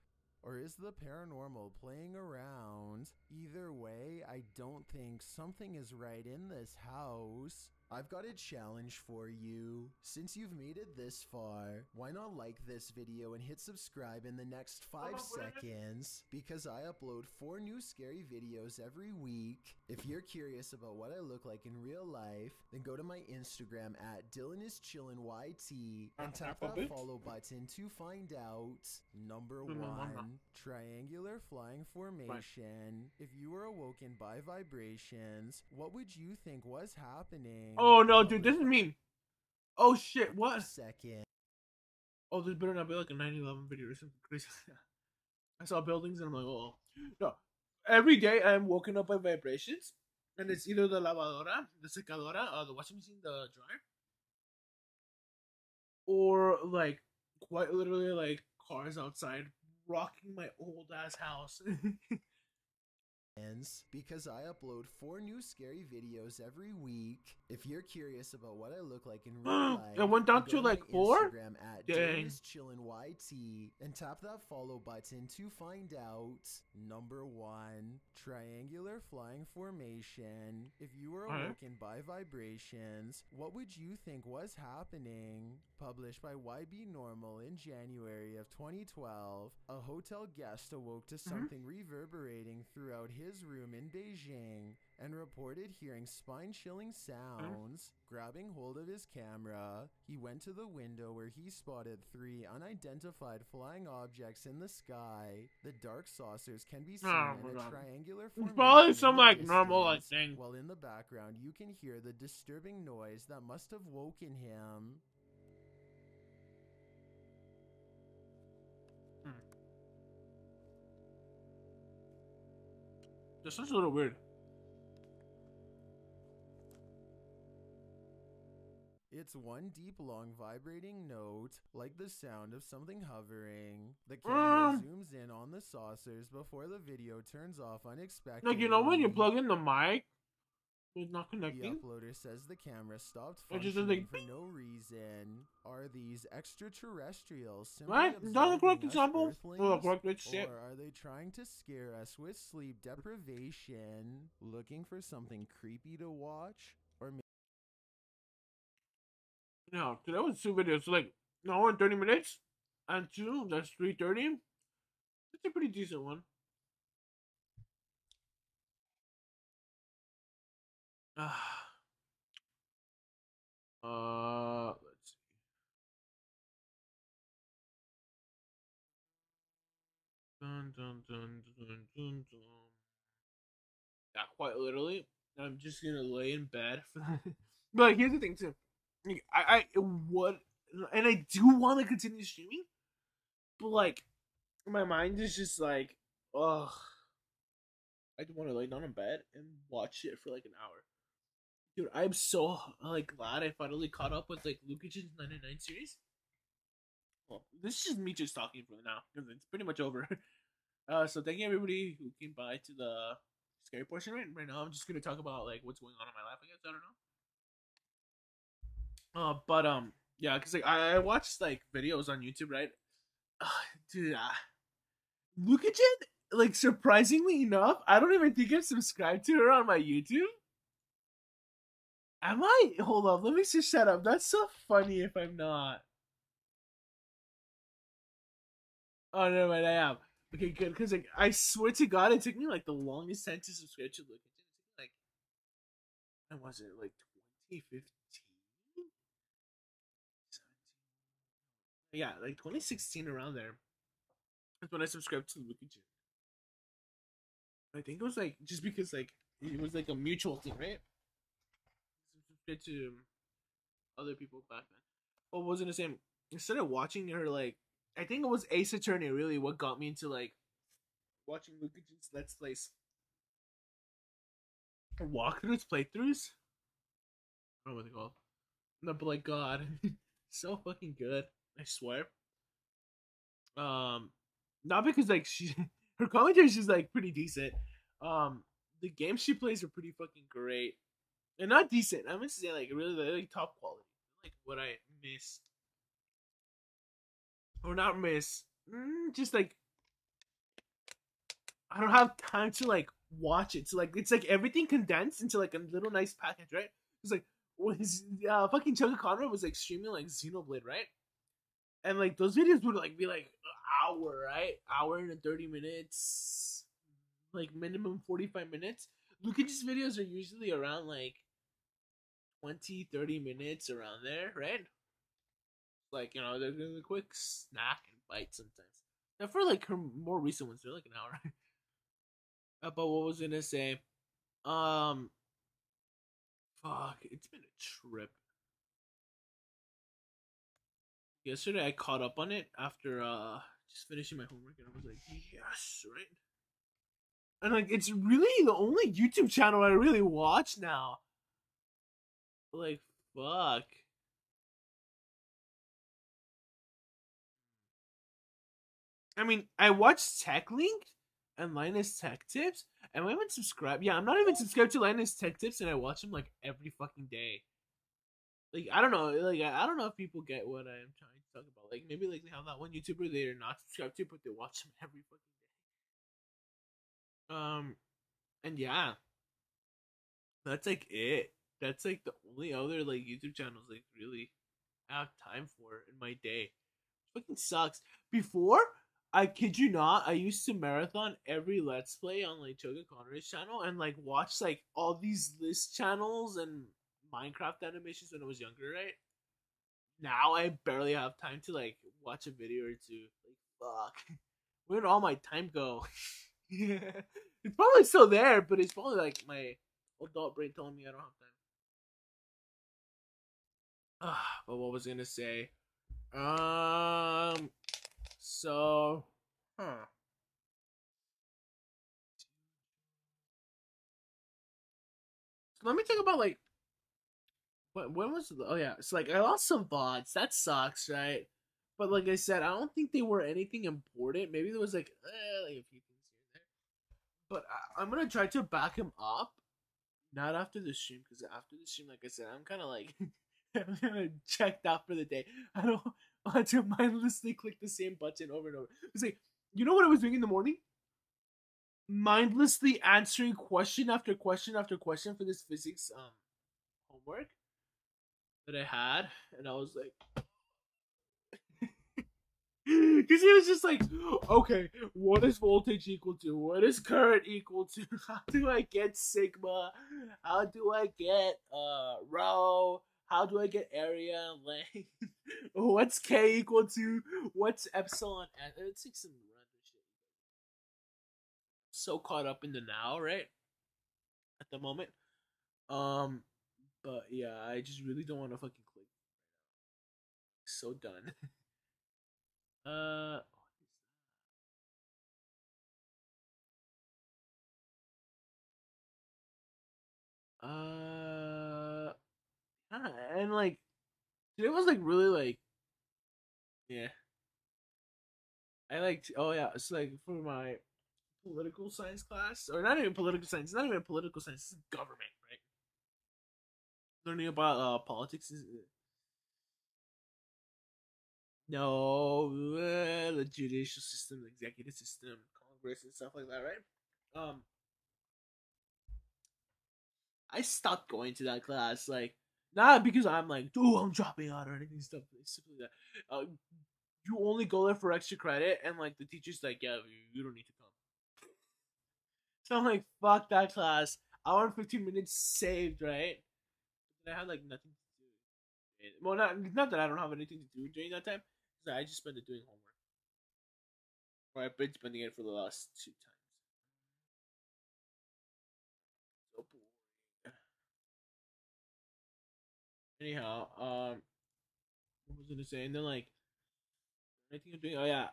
Or is the paranormal playing around? Either way, I don't think something is right in this house. I've got a challenge for you. Since you've made it this far, why not like this video and hit subscribe in the next 5 seconds? Because I upload 4 new scary videos every week. If you're curious about what I look like in real life, then go to my Instagram at DylanIsChillinYT and tap that follow button to find out. Number 1, triangular flying formation. If you were awoken by vibrations, what would you think was happening? Oh no, dude, this is me. Oh shit, what? Second. Oh, this better not be like a 9/11 video or something crazy. I saw buildings and I'm like, oh no. Every day I'm woken up by vibrations, and it's either the lavadora, the secadora, or the washing machine, the dryer, or like quite literally like cars outside rocking my old ass house. Because I upload 4 new scary videos every week. If you're curious about what I look like in real life, I went down to like 4? Instagram at Dang. DylanIsChillinYT and tap that follow button to find out. Number 1, triangular flying formation. If you were awoken by vibrations, what would you think was happening? Published by YB Normal in January of 2012, a hotel guest awoke to something reverberating throughout his room in Beijing and reported hearing spine-chilling sounds. Grabbing hold of his camera, he went to the window where he spotted 3 unidentified flying objects in the sky. The dark saucers can be seen in a triangular formation. Probably some like normal like thing. While in the background, you can hear the disturbing noise that must have woken him. This is a little weird. It's one deep, long, vibrating note, like the sound of something hovering. The camera zooms in on the saucers before the video turns off unexpectedly. Like, you know when you plug in the mic, it's not connecting? The uploader says the camera stopped functioning for no reason. Are these extraterrestrials right? That's the correct example. Or are they trying to scare us with sleep deprivation? Looking for something creepy to watch? Or no, so that was 2 videos. So like, an hour and 30 minutes, and 2, that's 3:30. That's a pretty decent one. Let's see. Dun, dun, dun, dun, dun, dun. Yeah, quite literally. I'm just gonna lay in bed for that. But like, here's the thing too. Like, I do want to continue streaming, but like, my mind is just like, ugh. I just want to lay down in bed and watch it for like an hour. Dude, I'm so like glad I finally caught up with like Lukagen's 99 series. Well, this is just me just talking for now because it's pretty much over. So thank you everybody who came by to the scary portion. Right now, I'm just gonna talk about like what's going on in my life. I guess I don't know. Yeah, because like I watched like videos on YouTube, right? Dude, Lukagen, like surprisingly enough, I don't even think I'm subscribed to her on my YouTube. Am I? Hold on, let me just shut up. That's so funny if I'm not. Oh, no, wait, I am. Okay, good, because like, I swear to God, it took me like the longest time to subscribe to Lukagen. Like, when was it? Like 2015? Yeah, like 2016 around there. That's when I subscribed to Lukagen. I think it was like, just because like, it was like a mutual thing, right? To other people back then. What was the same? Instead of watching her, like, I think it was Ace Attorney really what got me into like watching Lukagen's Let's Plays, walkthroughs, playthroughs. I don't know what they called. No, but like God, so fucking good. I swear. Not because like her commentary is just like pretty decent. The games she plays are pretty fucking great. And not decent. I'm gonna say like really like top quality. Like what I miss, or not miss. Just like I don't have time to like watch it. So like it's like everything condensed into like a little nice package, right? It's like when his fucking Chugga Conrad was like streaming like Xenoblade, right? And like those videos would like be like an hour, right? Hour and 30 minutes, like minimum 45 minutes. Lukagen's videos are usually around like 20-30 minutes around there, right? Like, you know, they're doing a quick snack and bite sometimes. Now for like her more recent ones, they're like an hour. But what was I gonna say? Fuck, it's been a trip. Yesterday I caught up on it after just finishing my homework, and I was like, yes, right? And like, it's really the only YouTube channel I really watch now. Like, fuck. I mean, I watched TechLink and Linus Tech Tips, and I haven't subscribed. Yeah, I'm not even subscribed to Linus Tech Tips, and I watch them like every fucking day. Like, I don't know. Like, I don't know if people get what I'm trying to talk about. Like, maybe like they have that one YouTuber they're not subscribed to, but they watch them every fucking day. And yeah, that's like it. That's like the only other like YouTube channels like really have time for in my day. It fucking sucks. Before, I kid you not, I used to marathon every Let's Play on like Chugga Conrad's channel and like watch like all these list channels and Minecraft animations when I was younger, right? Now I barely have time to like watch a video or two. Like, fuck. Where did all my time go? Yeah. It's probably still there, but it's probably like my adult brain telling me I don't have time. But what was I gonna say? So, let me talk about like when was the, oh yeah, it's like I lost some VODs. That sucks, right? But like I said, I don't think they were anything important. Maybe there was like a few things here and there. But I'm gonna try to back him up. Not after the stream, because after the stream, like I said, I'm kind of like I'm kind of checked out for the day. I don't want to mindlessly click the same button over and over. It's like, you know what I was doing in the morning? Mindlessly answering question after question after question for this physics homework that I had, and I was like, because he was just like, okay, what is voltage equal to? What is current equal to? How do I get sigma? How do I get rho? How do I get area and length? What's K equal to? What's epsilon? It's like some random shit. So caught up in the now, right? At the moment. But yeah, I just really don't want to fucking click. So done. And like today was like really like, yeah. I liked, oh yeah, it's like for my political science class, or not even political science, not even political science, it's government, right? Learning about politics is no the judicial system, the executive system, Congress and stuff like that, right? I stopped going to that class, like, not because I'm like, oh, I'm dropping out or anything, stuff simply that. You only go there for extra credit, and like the teacher's like, yeah, you don't need to come. So I'm like, fuck that class. Hour and 15 minutes saved, right? But I had like nothing to do. Well, not that I don't have anything to do during that time, because I just spent it doing homework. Or I've been spending it for the last 2 times. So boring. Anyhow, what was I gonna say? And then like, anything I'm doing? Oh yeah.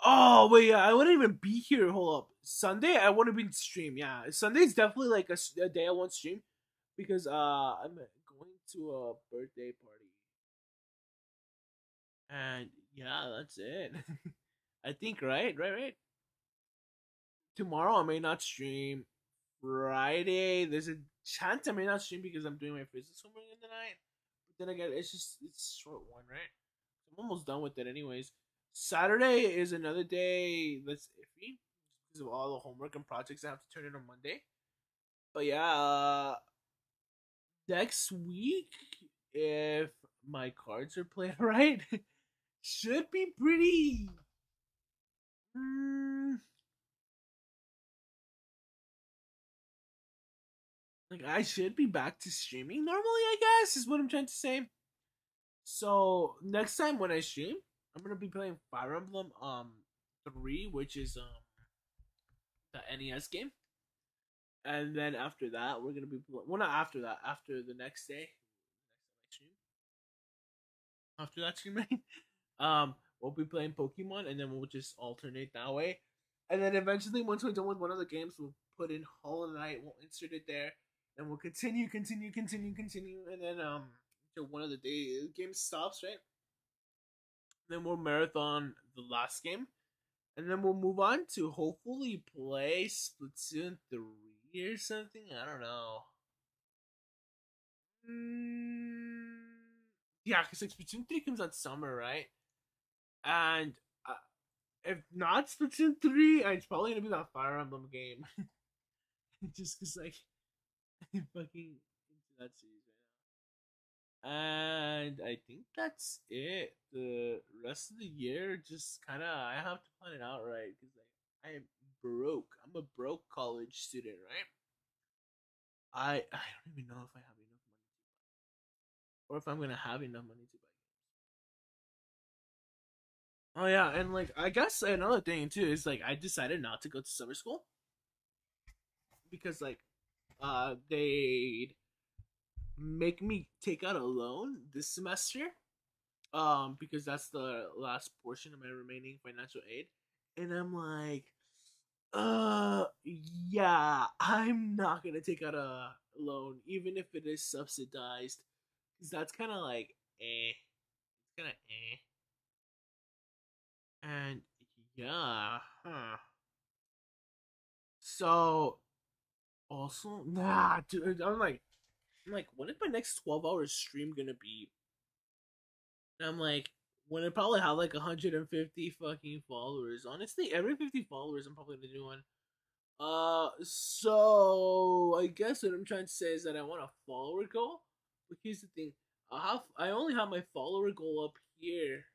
Oh wait, yeah, I wouldn't even be here. Hold up, Sunday I wouldn't be in stream. Yeah, Sunday's definitely like a day I won't stream because I'm going to a birthday party, and yeah, that's it. I think right. Tomorrow I may not stream. Friday there's a chance I may not stream because I'm doing my physics homework in the night. But then again, it's a short one, right? I'm almost done with it anyways. Saturday is another day that's iffy because of all the homework and projects I have to turn in on Monday. But yeah, next week, if my cards are played right, should be pretty. Like, I should be back to streaming normally, I guess, is what I'm trying to say. So next time when I stream, I'm gonna be playing Fire Emblem 3, which is the NES game. And then after that, we're gonna be not after that, after the next day, after that stream, we'll be playing Pokemon, and then we'll just alternate that way. And then eventually, once we're done with one of the games, we'll put in Hollow Knight, we'll insert it there, and we'll continue, and then until one of the game stops, right? Then we'll marathon the last game, and then we'll move on to hopefully play Splatoon 3 or something. I don't know. Yeah, because like Splatoon 3 comes out summer, right? And if not Splatoon 3, it's probably gonna be that Fire Emblem game. Just because like I'm fucking into that series right now. And I think that's it. The rest of the year, just kind of, I have to plan it out right because like I am broke. I'm a broke college student, right? I don't even know if I have enough money to buy, or if I'm gonna have enough money to buy. Oh yeah, and like I guess another thing too is like I decided not to go to summer school because like they'd make me take out a loan this semester because that's the last portion of my remaining financial aid, and I'm like, yeah, I'm not gonna take out a loan even if it is subsidized Cause that's kind of like eh, it's kind of eh. And yeah, huh. So also, nah, dude, I'm like, when is my next 12-hour stream gonna be? And I'm like, when I probably have like 150 fucking followers. Honestly, every 50 followers, I'm probably gonna do one. So I guess what I'm trying to say is that I want a follower goal. But here's the thing: I only have my follower goal up here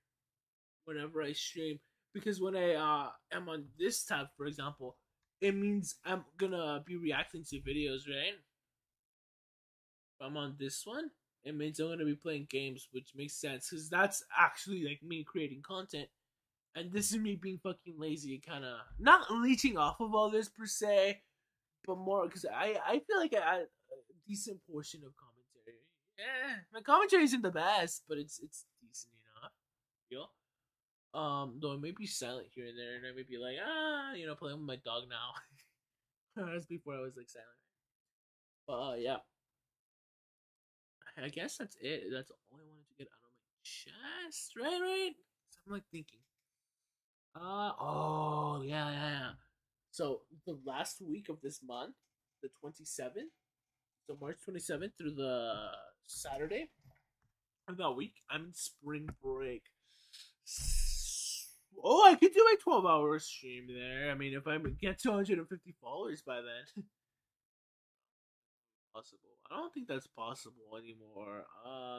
whenever I stream, because when I am on this tab, for example, it means I'm gonna be reacting to videos, right? If I'm on this one, it means I'm gonna be playing games, which makes sense because that's actually like me creating content, and this is me being fucking lazy, kind of not leeching off of others per se, but more because I feel like I add a decent portion of commentary. Yeah, my commentary isn't the best, but it's decent enough. You know? Though I may be silent here and there, and I may be like, playing with my dog now. That's before I was like silent. But yeah, I guess that's it. That's all I wanted to get out of my chest, right? So I'm like thinking, oh yeah. So the last week of this month, the 27th, so March 27th through the Saturday of that week, I'm in spring break. Oh, I could do my 12-hour stream there. I mean, if I get 250 followers by then. Possible. I don't think that's possible anymore.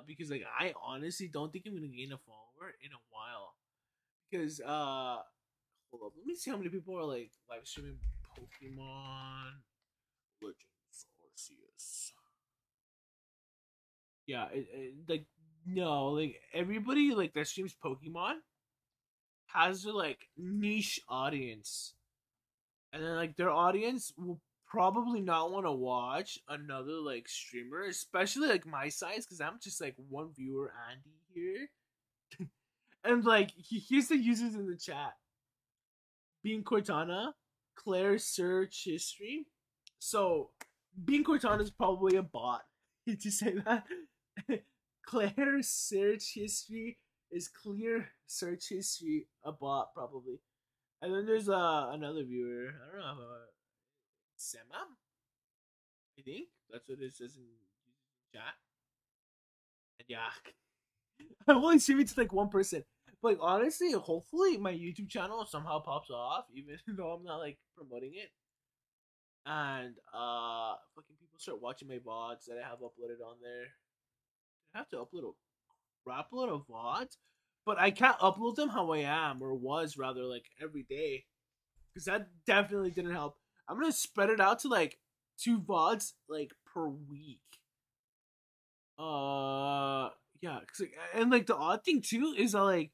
Because like I honestly don't think I'm gonna gain a follower in a while. Because hold up, let me see how many people are like live streaming Pokemon Legends Arceus. Yeah, like no, like everybody like that streams Pokemon has their like niche audience, and then like their audience will probably not want to watch another like streamer, especially like my size, because I'm just like one viewer, Andy here. And like here's the users in the chat: Bean Cortana, Claire search history. So Bean Cortana is probably a bot. Did you say that? Claire search history is clear search history, a bot probably. And then there's another viewer. I don't know. Sema? I think that's what it says in chat. And yeah, I'm only streaming to like one person. But like, honestly, hopefully my YouTube channel somehow pops off, even though I'm not like promoting it. And fucking people start watching my VODs that I have uploaded on there. I have to upload a crap load of VODs, but I can't upload them how I am, or was rather, like every day, because that definitely didn't help. I'm gonna spread it out to like 2 VODs like per week. Yeah, and like the odd thing too is that like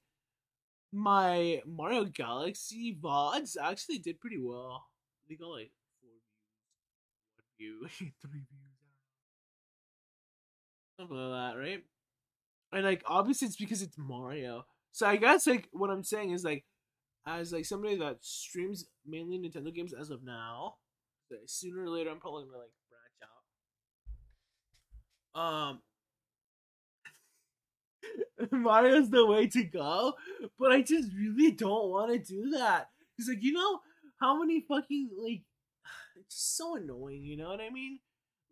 my Mario Galaxy VODs actually did pretty well. They got like 4 views, 1 view, 3 views, something like that, right? And like obviously it's because it's Mario. So I guess like what I'm saying is like, as like somebody that streams mainly Nintendo games as of now, sooner or later I'm probably gonna like branch out. Mario's the way to go, but I just really don't want to do that. Cause like, you know how many fucking like, it's just so annoying. You know what I mean?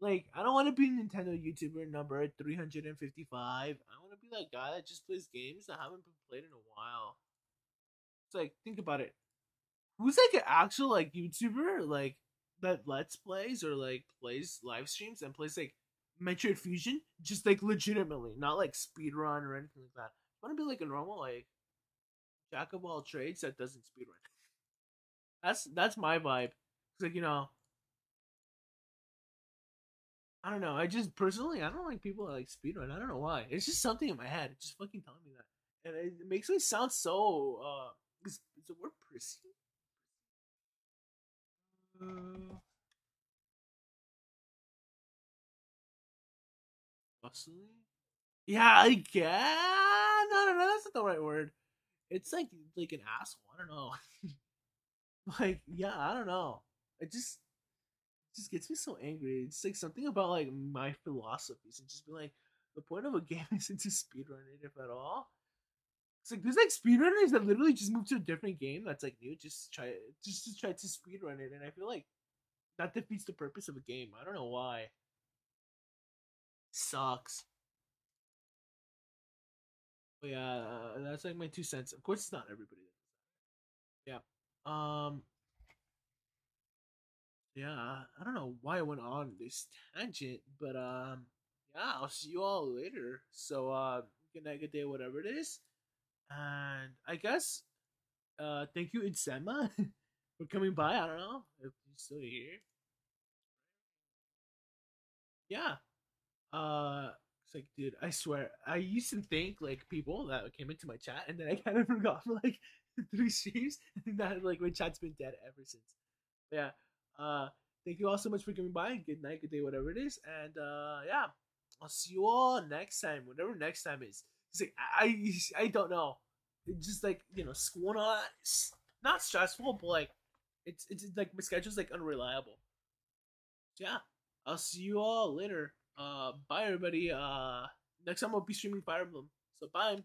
Like, I don't want to be Nintendo YouTuber number 355. I want to be that guy that just plays games that haven't been played in a while. It's like, think about it. Who's like an actual like YouTuber like that Let's Plays or like plays live streams and plays like Metroid Fusion, just like legitimately, not like speedrun or anything like that. I want to be like a normal like jack of all trades that doesn't speedrun. That's my vibe. It's like, you know, I don't know. I just personally, I don't like people that like speedrun. I don't know why. It's just something in my head. It's just fucking telling me that, and it makes me sound so is the word prissy? Bustling? Yeah, I guess. No, that's not the right word. It's like an asshole. I don't know. Like, yeah, I don't know. It just gets me so angry. It's like something about like my philosophies and just be like, the point of a game isn't to speedrun it, if at all. It's like there's like speedrunners that literally just move to a different game that's like new, just to try to speedrun it, and I feel like that defeats the purpose of a game. I don't know why. Sucks. But yeah, that's like my 2 cents. Of course, it's not everybody. Yeah. Yeah, I don't know why I went on this tangent, but yeah, I'll see you all later. So good night, good day, whatever it is. And I guess thank you, Insema, for coming by. I don't know if you're still here. Yeah. It's like, dude, I swear, I used to think like people that came into my chat, and then I kind of forgot for like 3 streams, and that like my chat's been dead ever since. But yeah. Thank you all so much for coming by. Good night, good day, whatever it is, and yeah, I'll see you all next time, whatever next time is. It's like I don't know. It's just like, you know, school not stressful, but like it's like my schedule's like unreliable. So yeah, I'll see you all later. Bye everybody. Next time I'll be streaming Fire Emblem. So bye.